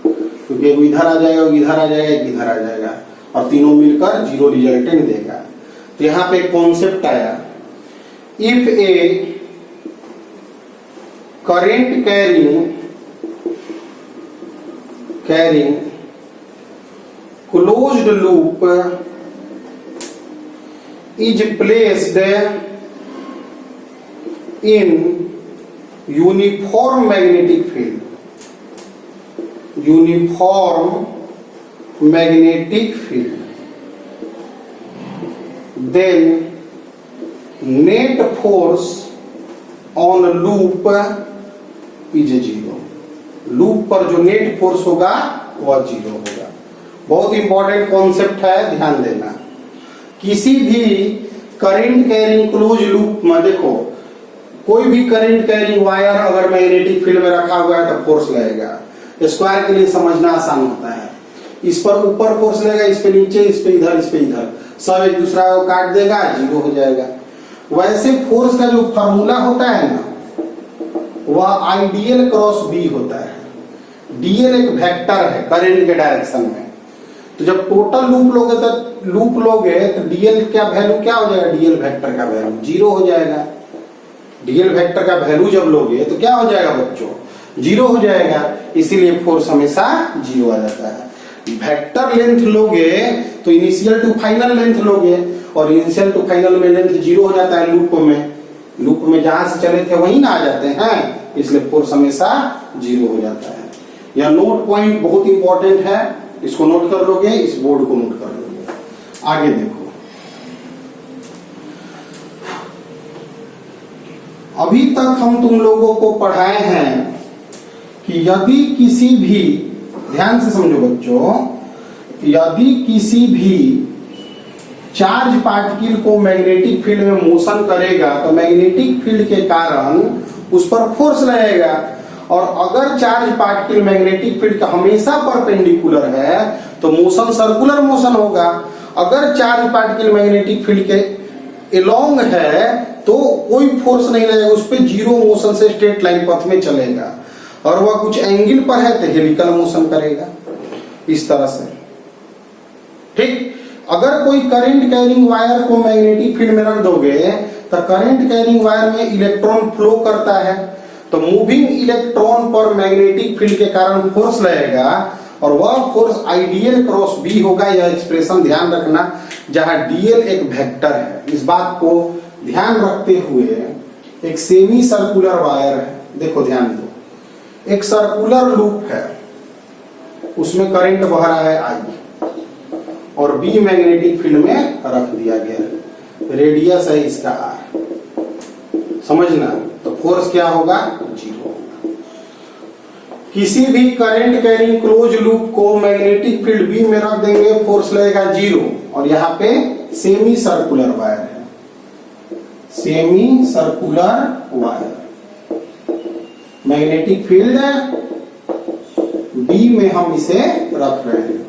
क्योंकि एक इधर आ जाएगा, इधर आ जाएगा, एक इधर आ जाएगा और तीनों मिलकर 0 रिजल्टेंट देगा। तो यहां पे कॉन्सेप्ट आया, if A current carrying closed loop is placed in uniform magnetic field, then net force on loop is 0, loop पर जो नेट फोर्स होगा वह 0 होगा। बहुत इंपॉर्टेंट कॉन्सेप्ट है, ध्यान देना। किसी भी करंट कैरिंग क्लोज लूप में देखो, कोई भी करंट कैरिंग वायर अगर मैग्नेटिक फील्ड में रखा हुआ है तो फोर्स लगेगा। स्क्वायर के लिए समझना आसान होता है, इस पर ऊपर फोर्स लगेगा, इस पे नीचे, इस पे इधर, इस पे इधर, सब एक दूसरा को काट देगा, 0 हो जाएगा। वैसे फोर्स का जो फॉर्मूला होता है ना, वह आइडियल क्रॉस बी होता है। डीएल एक वेक्टर है करंट के डायरेक्शन में, तो जब टोटल लूप लोगे तो डीएल क्या वैल्यू क्या हो जाएगा, डीएल वेक्टर का वैल्यू 0 हो जाएगा। डीएल वेक्टर का वैल्यू जब लोगे तो क्या हो जाएगा बच्चों, 0 हो जाएगा, इसीलिए फोर्स हमेशा 0 आ जाता है। वेक्टर लेंथ लोगे तो इनिशियल टू फाइनल लेंथ लोगे, और इनिशियल टू फाइनल में लेंथ 0 हो जाता है लूप में जहां से चले थे वहीं ना आ जाते हैं, इसलिए फोर्स हमेशा 0 हो जाता है। यह नोट पॉइंट बहुत इंपॉर्टेंट है, इसको नोट कर लोगे, इस बोर्ड को नोट कर लोगे। आगे देखो, अभी तक हम तुम लोगों को पढ़ाए हैं कि यदि किसी भी, ध्यान से समझो बच्चों, यदि किसी भी चार्ज पार्टिकल को मैग्नेटिक फील्ड में मोशन करेगा तो मैग्नेटिक फील्ड के कारण उस पर फोर्स लगेगा, और अगर चार्ज पार्टिकल मैग्नेटिक फील्ड का हमेशा परपेंडिकुलर है तो मोशन सर्कुलर मोशन होगा। अगर चार्ज पार्टिकल मैग्नेटिक फील्ड के एलोंग है तो कोई फोर्स नहीं लगेगा, उस पर 0 मोशन से स्ट्रेट लाइन पथ में चलेगा, और वह कुछ एंगल पर है तो हेलिकल मोशन करेगा, इस तरह से। ठीक, अगर कोई करंट कैरिंग वायर को मैग्नेटिक फील्ड में रख दोगे तो करंट कैरिंग वायर में इलेक्ट्रॉन फ्लो करता है, तो मूविंग इलेक्ट्रॉन पर मैग्नेटिक फील्ड के कारण फोर्स लगेगा, और वह फोर्स आइडियल क्रॉस बी होगा। यह एक्सप्रेशन ध्यान रखना, जहां डीएल एक वेक्टर है। इस बात को ध्यान रखते हुए एक सेमी सर्कुलर वायर है, देखो ध्यान दो, एक सर्कुलर लूप है, उसमें करंट बह रहा है आई, और बी मैग्नेटिक फील्ड में रख दिया गया, रेडियस है इसका आर, समझना। तो फोर्स क्या होगा, 0 होगा। किसी भी करंट कैरिंग क्लोज लूप को मैग्नेटिक फील्ड बी में रख देंगे, फोर्स लगेगा 0। और यहाँ पे सेमी सर्कुलर वायर है, semi circular wire. Magnetic field B में हम इसे रख रहे हैं,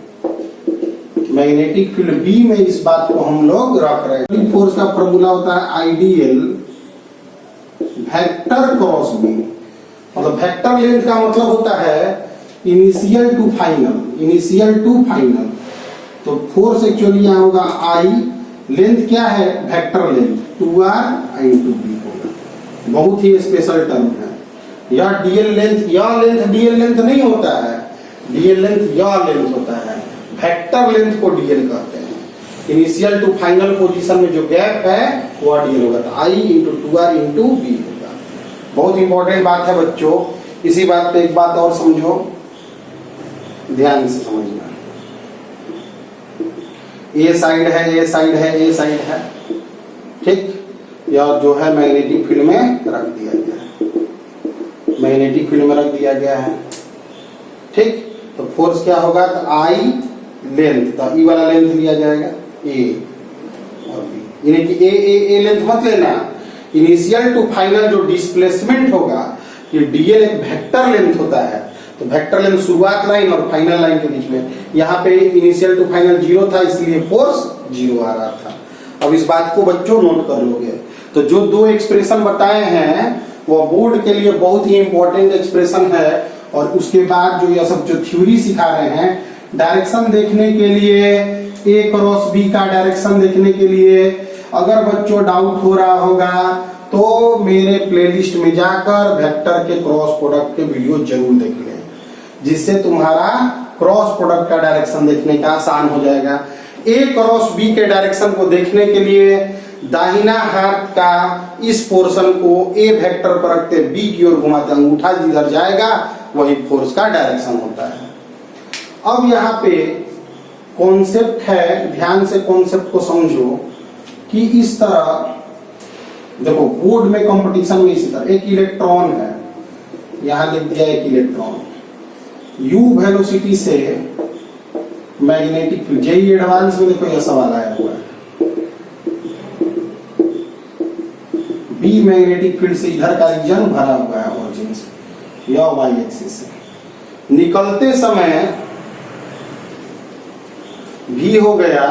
मैग्नेटिक फील्ड बी में इस बात को हम लोग रख रहे हैं। फोर्स का फॉर्मूला होता है आइडियल वेक्टर क्रॉस बी, मतलब वेक्टर लेंथ का मतलब होता है initial to final, initial to final. तो फोर्स एक्चुअली यहाँ होगा आई, लेंथ क्या है vector length 2r into b होगा। बहुत ही स्पेशल टर्म है यह डीएल लेंथ। यह लेंथ डीएल लेंथ नहीं होता है, डीएल लेंथ यह लेंथ होता है, वेक्टर लेंथ को डीएल कहते हैं। इनिशियल टू फाइनल पोजीशन में जो गैप है वह डीएल होगा, तो आई इंटू 2r into b होगा। बहुत इंपॉर्टेंट बात है बच्चों। इसी बात पे एक बात और समझो, ध्यान से समझना। ए साइड है, ए साइड है, ए साइड है, ठीक। यह जो है मैग्नेटिक फील्ड में रख दिया गया है, मैग्नेटिक फील्ड में रख दिया गया है, ठीक। तो फोर्स क्या होगा, तो आई लेंथ, तो ई वाला लेंथ लिया जाएगा ए और बी, यानी कि ए लेंथ मत लेना। इनिशियल टू फाइनल जो डिस्प्लेसमेंट होगा, ये डीएल एक वेक्टर लेंथ होता है, तो वेक्टर लेंथ शुरुआत लाइन और फाइनल लाइन के बीच में, यहाँ पे इनिशियल टू फाइनल 0 था, इसलिए फोर्स 0 आ रहा था। अब इस बात को बच्चों नोट कर लोगे। तो जो दो एक्सप्रेशन बताए हैं वो बोर्ड के लिए बहुत ही इंपॉर्टेंट एक्सप्रेशन है। और उसके बाद जो यह सब जो थ्योरी सिखा रहे हैं, डायरेक्शन देखने के लिए, ए क्रॉस बी का डायरेक्शन देखने के लिए अगर बच्चों डाउट हो रहा होगा तो मेरे प्लेलिस्ट में जाकर वेक्टर के क्रॉस प्रोडक्ट के वीडियो जरूर देख लें, जिससे तुम्हारा क्रॉस प्रोडक्ट का डायरेक्शन देखने का आसान हो जाएगा। ए क्रॉस बी के डायरेक्शन को देखने के लिए दाहिना हाथ का इस पोर्शन को ए वेक्टर पर रखते बी की ओर घुमाते, अंगूठा जिधर जाएगा वही फोर्स का डायरेक्शन होता है। अब यहाँ पे कॉन्सेप्ट है, ध्यान से कॉन्सेप्ट को समझो कि इस तरह देखो बोर्ड में कंपटीशन में इसी तरह एक इलेक्ट्रॉन है, यहां लिख दिया एक इलेक्ट्रॉन, u वेलोसिटी से मैग्नेटिक फील्ड, जेई एडवांस में देखो यह सवाल आया हुआ है, b मैग्नेटिक फील्ड से इधर का रीजन भरा हुआ है ऑरिजिन से, यह y एक्सिस से निकलते समय v हो गया,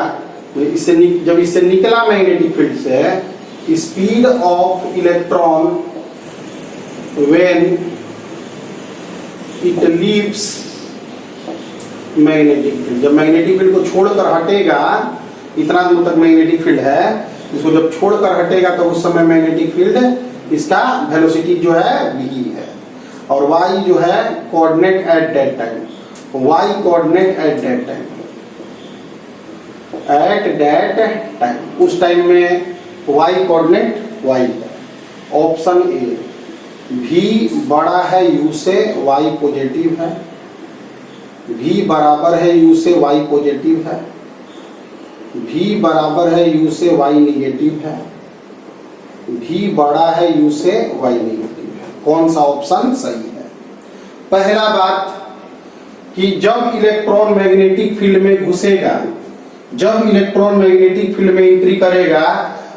इससे जब इससे निकला मैग्नेटिक फील्ड से, speed of electron when it leaves magnetic field, जब मैग्नेटिक फील्ड को छोड़कर हटेगा, इतना दूर तक मैग्नेटिक फील्ड है, इसको जब छोड़कर हटेगा तो उस समय मैग्नेटिक फील्ड इसका वेलोसिटी जो है v है, और y जो है coordinate at that time, y coordinate at that time, at that time, उस टाइम में y कोऑर्डिनेट y है। ऑप्शन ए, v बड़ा है u से, y पॉजिटिव है, v बराबर है u से, y पॉजिटिव है, v बराबर है u से, y निगेटिव है, v बड़ा है u से, y निगेटिव है। कौन सा ऑप्शन सही है? पहला बात कि जब इलेक्ट्रॉन मैग्नेटिक फील्ड में घुसेगा, जब इलेक्ट्रॉन मैग्नेटिक फील्ड में एंट्री करेगा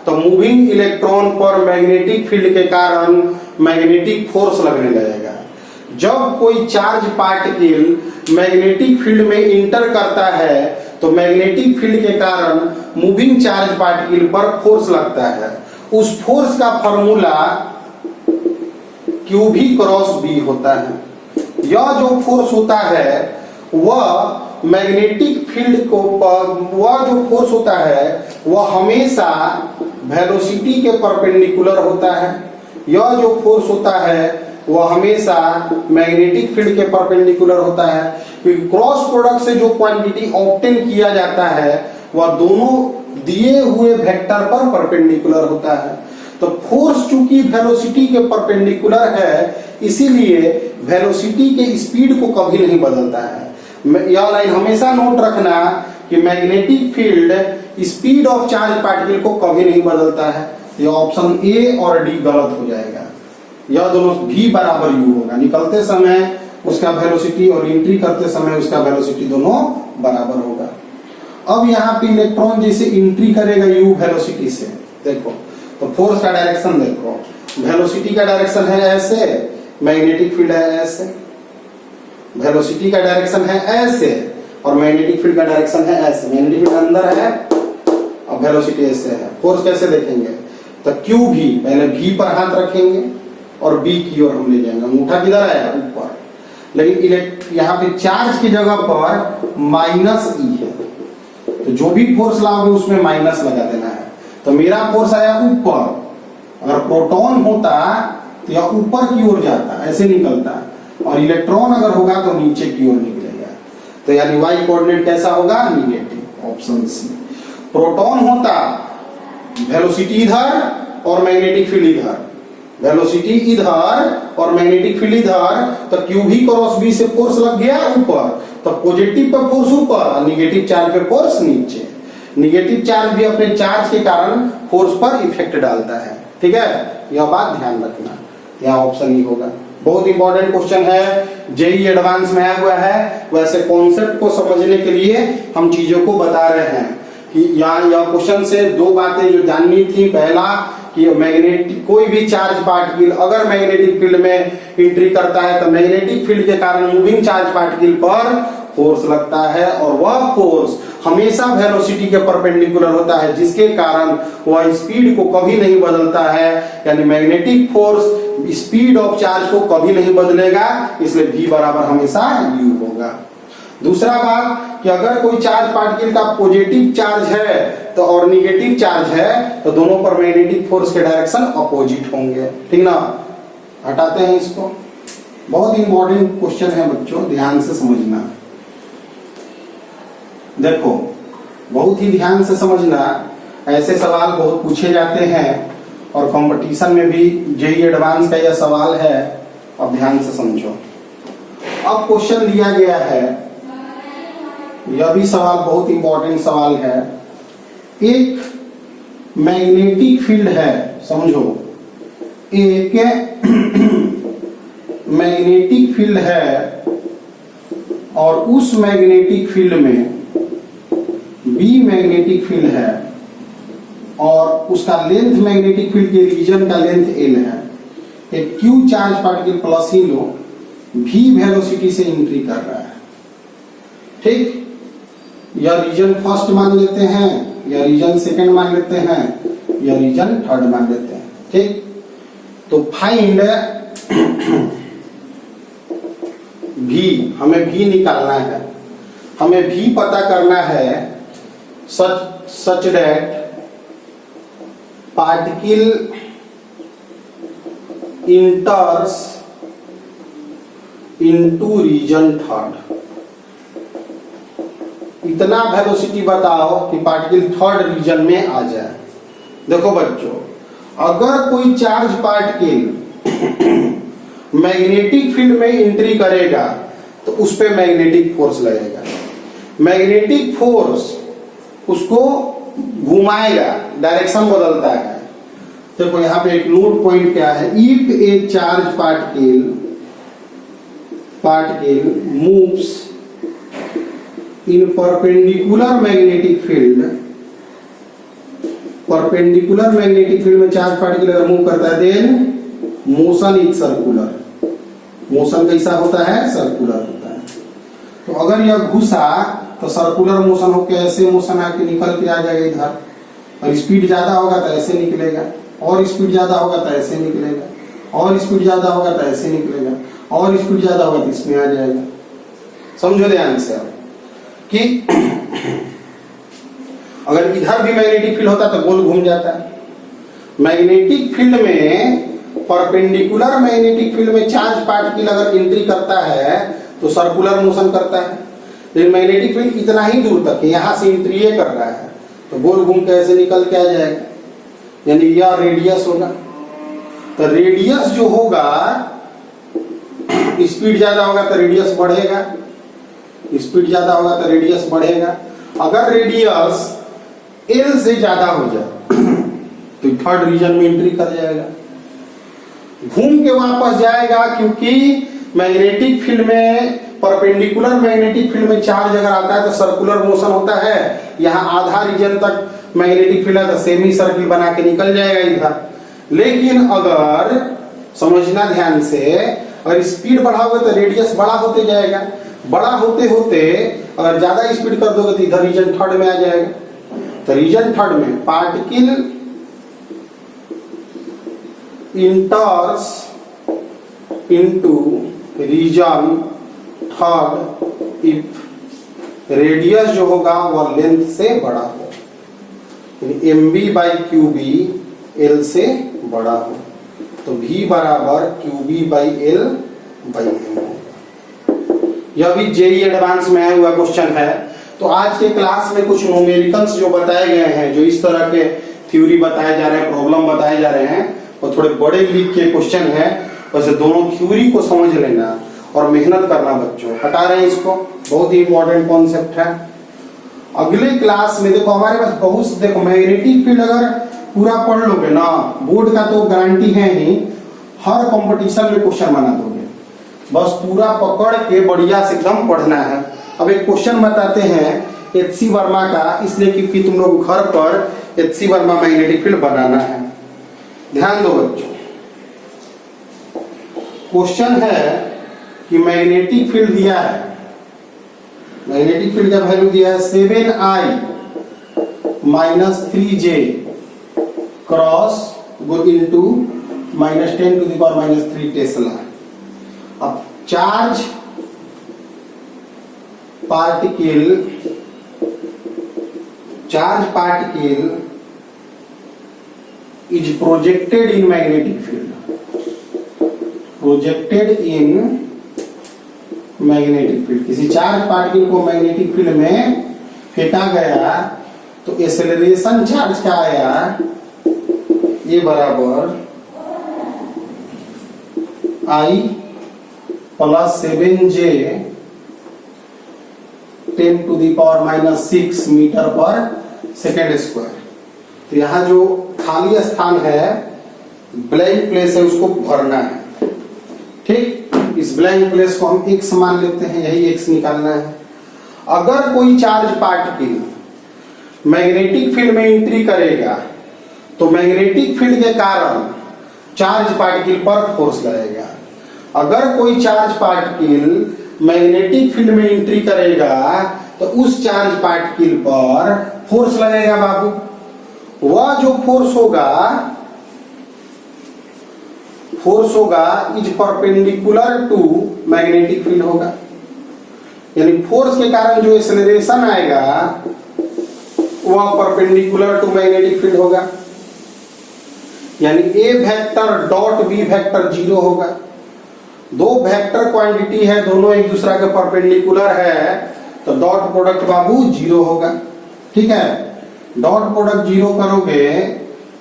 तो मूविंग इलेक्ट्रॉन पर मैग्नेटिक फील्ड के कारण मैग्नेटिक फोर्स लगने लगेगा। जब कोई चार्ज पार्टिकल मैग्नेटिक फील्ड में इंटर करता है तो मैग्नेटिक फील्ड के कारण मूविंग चार्ज पार्टिकल पर फोर्स लगता है। उस फोर्स का फॉर्मूला क्यू भी क्रॉस बी होता है। यह जो फोर्स होता है वह मैग्नेटिक फील्ड को, वह जो फोर्स होता है वह हमेशा वेलोसिटी के परपेंडिकुलर होता है। यह जो फोर्स होता है वह हमेशा मैग्नेटिक फील्ड के परपेंडिकुलर होता है, क्योंकि क्रॉस प्रोडक्ट से जो क्वांटिटी ऑब्टेन किया जाता है वह दोनों दिए हुए वेक्टर पर परपेंडिकुलर होता है। तो फोर्स चूंकि वेलोसिटी के परपेंडिकुलर है, इसीलिए वेलोसिटी के स्पीड को कभी नहीं बदलता है। यह लाइन हमेशा नोट रखना कि magnetic field speed of charge particle को कभी नहीं बदलता है। यह ऑप्शन ए और डी गलत हो जाएगा। यह दोनों v बराबर u होगा, निकलते समय उसका वेलोसिटी और एंट्री करते समय उसका वेलोसिटी दोनों बराबर होगा। अब यहाँ पे इलेक्ट्रॉन जैसे एंट्री करेगा u वेलोसिटी से, देखो तो फोर्स का डायरेक्शन देखो, वेलोसिटी का डायरेक्शन है ऐसे, मैग्नेटिक फील्ड है ऐसे, वेलोसिटी का डायरेक्शन है ऐसे और मैग्नेटिक फील्ड का डायरेक्शन है ऐसे। मैग्नेटिक फील्ड अंदर है और वेलोसिटी ऐसे है। फोर्स कैसे देखेंगे, तो क्यू भी, पहले भी पर हाथ रखेंगे और बी की ओर हम ले जाएंगे, अंगूठा किधर आया ऊपर, लेकिन यहाँ पे चार्ज की जगह पर माइनस ई है, तो जो भी फोर्स लाओगे उसमें माइनस लगा देना है। तो मेरा फोर्स आया ऊपर, अगर प्रोटॉन होता तो यह ऊपर की ओर जाता, ऐसे निकलता, और इलेक्ट्रॉन अगर होगा तो नीचे की ओर निकलेगा। तो यानी वाई कोऑर्डिनेट कैसा होगा, निगेटिव, ऑप्शन सी। प्रोटॉन होता वेलोसिटी इधर और मैग्नेटिक फील्ड इधर, वेलोसिटी इधर और मैग्नेटिक फील्ड इधर, तो क्यू भी क्रॉस बी से फोर्स लग गया ऊपर, तो पॉजिटिव पर फोर्स ऊपर और निगेटिव चार्ज पे फोर्स नीचे। निगेटिव चार्ज भी अपने चार्ज के कारण फोर्स पर इफेक्ट डालता है, ठीक है, यह बात ध्यान रखना। यहाँ ऑप्शन ही होगा। बहुत इंपॉर्टेंट क्वेश्चन है, जेई एडवांस में आया हुआ है। वैसे कॉन्सेप्ट को समझने के लिए हम चीजों को बता रहे हैं कि यहाँ यह क्वेश्चन से दो बातें जो जाननी थी, पहला कि मैग्नेटिक कोई भी चार्ज पार्टिकल अगर मैग्नेटिक फील्ड में एंट्री करता है तो मैग्नेटिक फील्ड के कारण मूविंग चार्ज पार्टिकल पर फोर्स लगता है, और वह फोर्स हमेशा वेलोसिटी के परपेंडिकुलर होता है, जिसके कारण वह स्पीड को कभी नहीं बदलता है। यानी magnetic force speed of charge को कभी नहीं बदलेगा, इसलिए v बराबर हमेशा u होगा। दूसरा बात कि अगर कोई चार्ज पार्टिकल का पॉजिटिव चार्ज है तो और निगेटिव चार्ज है तो दोनों पर मैग्नेटिक फोर्स के डायरेक्शन अपोजिट होंगे, ठीक ना। हटाते हैं इसको। बहुत इंपॉर्टेंट क्वेश्चन है बच्चों, ध्यान से समझना। देखो बहुत ही ध्यान से समझना, ऐसे सवाल बहुत पूछे जाते हैं और कंपटीशन में भी जेईई एडवांस का यह सवाल है। अब ध्यान से समझो। अब क्वेश्चन दिया गया है, यह भी सवाल बहुत इंपॉर्टेंट सवाल है। एक मैग्नेटिक फील्ड है, समझो, एक मैग्नेटिक फील्ड है और उस मैग्नेटिक फील्ड में बी मैग्नेटिक फील्ड है और उसका लेंथ मैग्नेटिक फील्ड के रीजन का लेंथ एल है। एक क्यू चार्ज पार्टिकल प्लस ही लो, भी वेलोसिटी से एंट्री कर रहा है, ठीक। या रीजन फर्स्ट मान लेते हैं, या रीजन सेकंड मान लेते हैं, या रीजन थर्ड मान लेते हैं, ठीक। तो फाइंड भी, हमें भी निकालना है, हमें भी पता करना है such that particle enters into region third. इतना वेलोसिटी बताओ कि पार्टिकल थर्ड रीजन में आ जाए। देखो बच्चों, अगर कोई चार्ज पार्टिकल मैग्नेटिक फील्ड में एंट्री करेगा तो उस पे मैग्नेटिक फोर्स लगेगा। मैग्नेटिक फोर्स उसको घुमाएगा, डायरेक्शन बदलता है। देखो यहाँ पे एक नोट पॉइंट क्या है, if a charge particle moves in perpendicular magnetic field, perpendicular magnetic field में चार्ज पार्टिकल अगर मूव करता है then motion is circular. Motion कैसा होता है, सर्कुलर होता है। तो अगर यह घुसा तो सर्कुलर मोशन होकर ऐसे मोशन आके निकल के आ जाएगा इधर, और स्पीड ज्यादा होगा तो ऐसे निकलेगा, और स्पीड ज्यादा होगा तो ऐसे निकलेगा, और स्पीड ज्यादा होगा तो ऐसे निकलेगा, और स्पीड ज्यादा होगा तो इसमें आ जाएगा। समझो ध्यान से अब कि अगर इधर भी मैग्नेटिक फील्ड होता तो गोल घूम जाता है। मैग्नेटिक फील्ड में, परपेंडिकुलर मैग्नेटिक फील्ड में चार्ज पार्टिकल अगर एंट्री करता है तो सर्कुलर मोशन करता है, लेकिन मैग्नेटिक फील्ड इतना ही दूर तक है, यहां से एंट्री कर रहा है तो गोल घूम के ऐसे निकल के आ जाएगा, यानी यह रेडियस होगा। तो रेडियस जो होगा, स्पीड ज्यादा होगा तो रेडियस बढ़ेगा, स्पीड ज्यादा होगा तो रेडियस बढ़ेगा। अगर रेडियस एल से ज्यादा हो जाए तो थर्ड रीजन में एंट्री कर जाएगा, घूम के वापस जाएगा, क्योंकि मैग्नेटिक फील्ड में परपेंडिकुलर मैग्नेटिक फील्ड में चार्ज अगर आता है तो सर्कुलर मोशन होता है, यहाँ आधा रीजन तक मैग्नेटिक फील्ड है तो सेमी सर्किल बना के निकल जाएगा इधर। लेकिन अगर समझना ध्यान से, अगर स्पीड बढ़ाओगे तो रेडियस बड़ा होते जाएगा, बड़ा होते होते अगर ज्यादा स्पीड कर दोगे तो इधर रीजन थर्ड में आ जाएगा। तो रीजन थर्ड में particle enters into region third if radius जो होगा वह लेंथ से बड़ा हो, यानी mb बाई क्यूबी एल से बड़ा हो। तो v बराबर q B by l by m. यह भी जेई एडवांस में आया हुआ क्वेश्चन है। तो आज के क्लास में कुछ न्यूमेरिकल्स जो बताए गए हैं, जो इस तरह के थ्योरी बताए जा रहे हैं, प्रॉब्लम बताए जा रहे हैं, वो थोड़े बड़े लीग के क्वेश्चन है। वैसे दोनों थ्योरी को समझ लेना और मेहनत करना बच्चों। हटा रहे हैं इसको, बहुत ही इंपॉर्टेंट कॉन्सेप्ट है। अगले क्लास में देखो हमारे पास बहुत, देखो मैग्नेटिक फील्ड अगर पूरा पढ़ लोगे ना, बोर्ड का तो गारंटी है ही, हर कंपटीशन में क्वेश्चन बना दोगे। बस पूरा पकड़ के बढ़िया से एकदम पढ़ना है। अब एक क्वेश्चन बताते हैं एचसी वर्मा का, इसलिए क्योंकि तुम लोग घर पर एचसी वर्मा मैग्नेटिक फील्ड बनाना है। ध्यान दो बच्चों, क्वेश्चन है कि मैग्नेटिक फील्ड दिया है, मैग्नेटिक फील्ड का वैल्यू दिया है 7i minus 3j cross go into minus 10 to the power minus 3 tesla. अब charge particle is projected in magnetic field, projected in magnetic field। किसी चार्ज पार्टिकल को मैग्नेटिक फील्ड में फेंका गया तो एक्सेलरेशन चार्ज का आया ये बराबर I plus 7j 10 to the power minus 6 metre per second square. तो यहाँ जो खाली स्थान है, ब्लैंक प्लेस है, उसको भरना है। ठीक, इस ब्लैंक प्लेस को हम x मान लेते हैं, यही x निकालना है। अगर कोई चार्ज पार्टिकल मैग्नेटिक फील्ड में एंट्री करेगा तो मैग्नेटिक फील्ड के कारण चार्ज पार्टिकल पर फोर्स लगेगा। अगर कोई चार्ज पार्टिकल मैग्नेटिक फील्ड में एंट्री करेगा तो उस चार्ज पार्टिकल पर फोर्स लगेगा बाबू। वह जो फोर्स होगा is perpendicular to magnetic field होगा, यानी फोर्स के कारण जो एक्सेलरेशन आएगा वह परपेंडिकुलर टू मैग्नेटिक फील्ड होगा, यानी ए वेक्टर डॉट बी वेक्टर 0 होगा। दो वेक्टर क्वांटिटी है, दोनों एक दूसरा के परपेंडिकुलर है, तो डॉट प्रोडक्ट बाबू 0 होगा। ठीक है, डॉट प्रोडक्ट 0 करोगे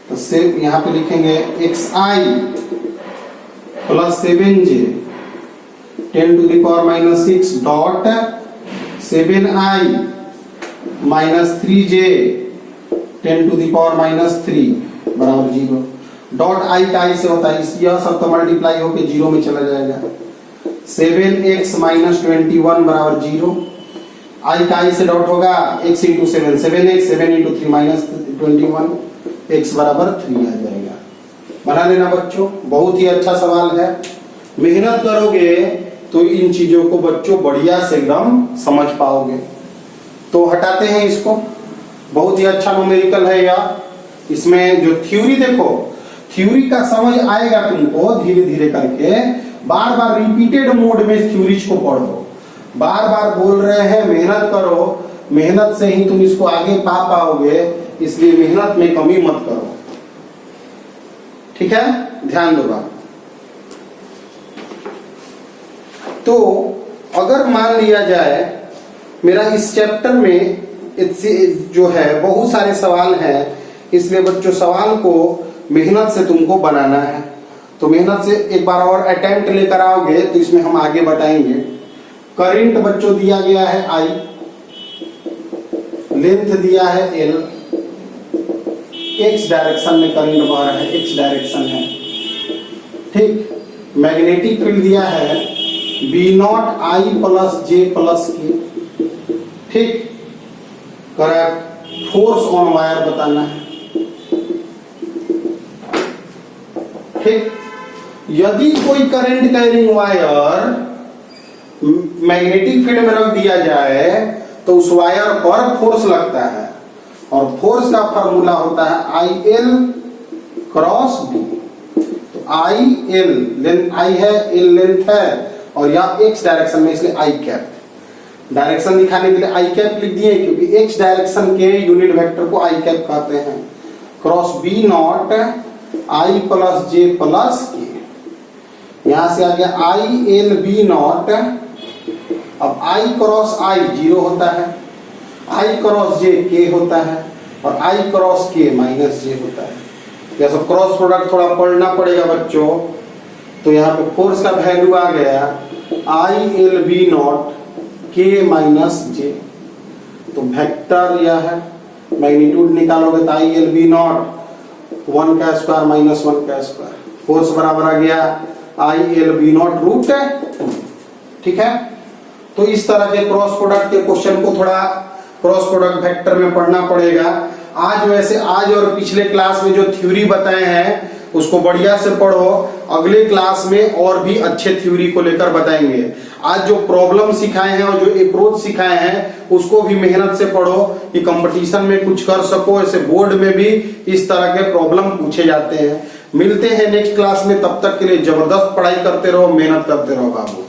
तो सिर्फ यहाँ पे लिखेंगे xi plus 7j 10 to the power minus 6 dot 7i minus 3j 10 to the power minus 3 बराबर 0। डॉट आई का आई से होता है, यह सब तो मल्टीप्लाई होकर 0 में चला जाएगा। 7x माइनस 21 बराबर 0। आई का आई से डॉट होगा x into 7, 7x 7 into 3 minus 21, x बराबर 3 आ जाएगा। बना लेना बच्चों, बहुत ही अच्छा सवाल है। मेहनत करोगे तो इन चीजों को बच्चों बढ़िया से एकदम समझ पाओगे। तो हटाते हैं इसको, बहुत ही अच्छा न्यूमेरिकल है यार। इसमें जो थ्योरी देखो, थ्योरी का समझ आएगा तुमको धीरे धीरे करके। बार बार रिपीटेड मोड में थ्योरीज को पढ़ो, बार बार बोल रहे हैं मेहनत करो, मेहनत से ही तुम इसको आगे पा पाओगे, इसलिए मेहनत में कमी मत करो। ठीक है, ध्यान दो। तो अगर मान लिया जाए मेरा इस चैप्टर में जो है बहुत सारे सवाल हैं, इसलिए बच्चों सवाल को मेहनत से तुमको बनाना है। तो मेहनत से एक बार और अटेम्प्ट लेकर आओगे तो इसमें हम आगे बताएंगे। करंट बच्चों दिया गया है I, लेंथ दिया है L, x डायरेक्शन में करंट बह रहा है, x डायरेक्शन है। ठीक, मैग्नेटिक फील्ड दिया है B naught i plus j plus k. ठीक, करेक्ट। फोर्स ऑन वायर बताना है। ठीक, यदि कोई current carrying wire magnetic field में रख दिया जाए तो उस वायर पर फोर्स लगता है, और फोर्स का फॉर्मूला होता है आई एल क्रॉस बी। तो आई एल लेंथ आई है, एल लेंथ है, और यह एक्स डायरेक्शन में, इसलिए आई कैप। डायरेक्शन दिखाने के लिए आई कैप लिख दिए, क्योंकि एक्स डायरेक्शन के यूनिट वेक्टर को आई कैप कहते हैं। Cross B naught i plus j plus k. यहां से आ गया आई एल बी नॉट। अब आई क्रॉस आई 0 होता है, आई क्रॉस जे के होता है, और आई क्रॉस के माइनस जे होता है। यह सब क्रॉस प्रोडक्ट थोड़ा पढ़ना पड़ेगा बच्चों। तो यहाँ पे फोर्स का वैल्यू आ गया आई एल बी नॉट के माइनस जे। तो वेक्टर यह है, मैग्नीट्यूड निकालोगे तो आई एल बी नॉट 1 का स्क्वायर माइनस 1 का स्क्वायर। फोर्स बराबर आ गया I L B naught root 2। ठीक है, तो इस तरह के क्रॉस प्रोडक्ट के क्वेश्चन को थोड़ा क्रॉस प्रोडक्ट वेक्टर में पढ़ना पड़ेगा। आज वैसे आज और पिछले क्लास में जो थ्योरी बताए हैं उसको बढ़िया से पढ़ो, अगले क्लास में और भी अच्छे थ्योरी को लेकर बताएंगे। आज जो प्रॉब्लम सिखाए हैं और जो अप्रोच सिखाए हैं उसको भी मेहनत से पढ़ो कि कंपटीशन में कुछ कर सको। ऐसे बोर्ड में भी इस तरह के प्रॉब्लम पूछे जाते हैं। मिलते हैं नेक्स्ट क्लास में, तब तक के लिए जबरदस्त पढ़ाई करते रहो, मेहनत करते रहो बाबू।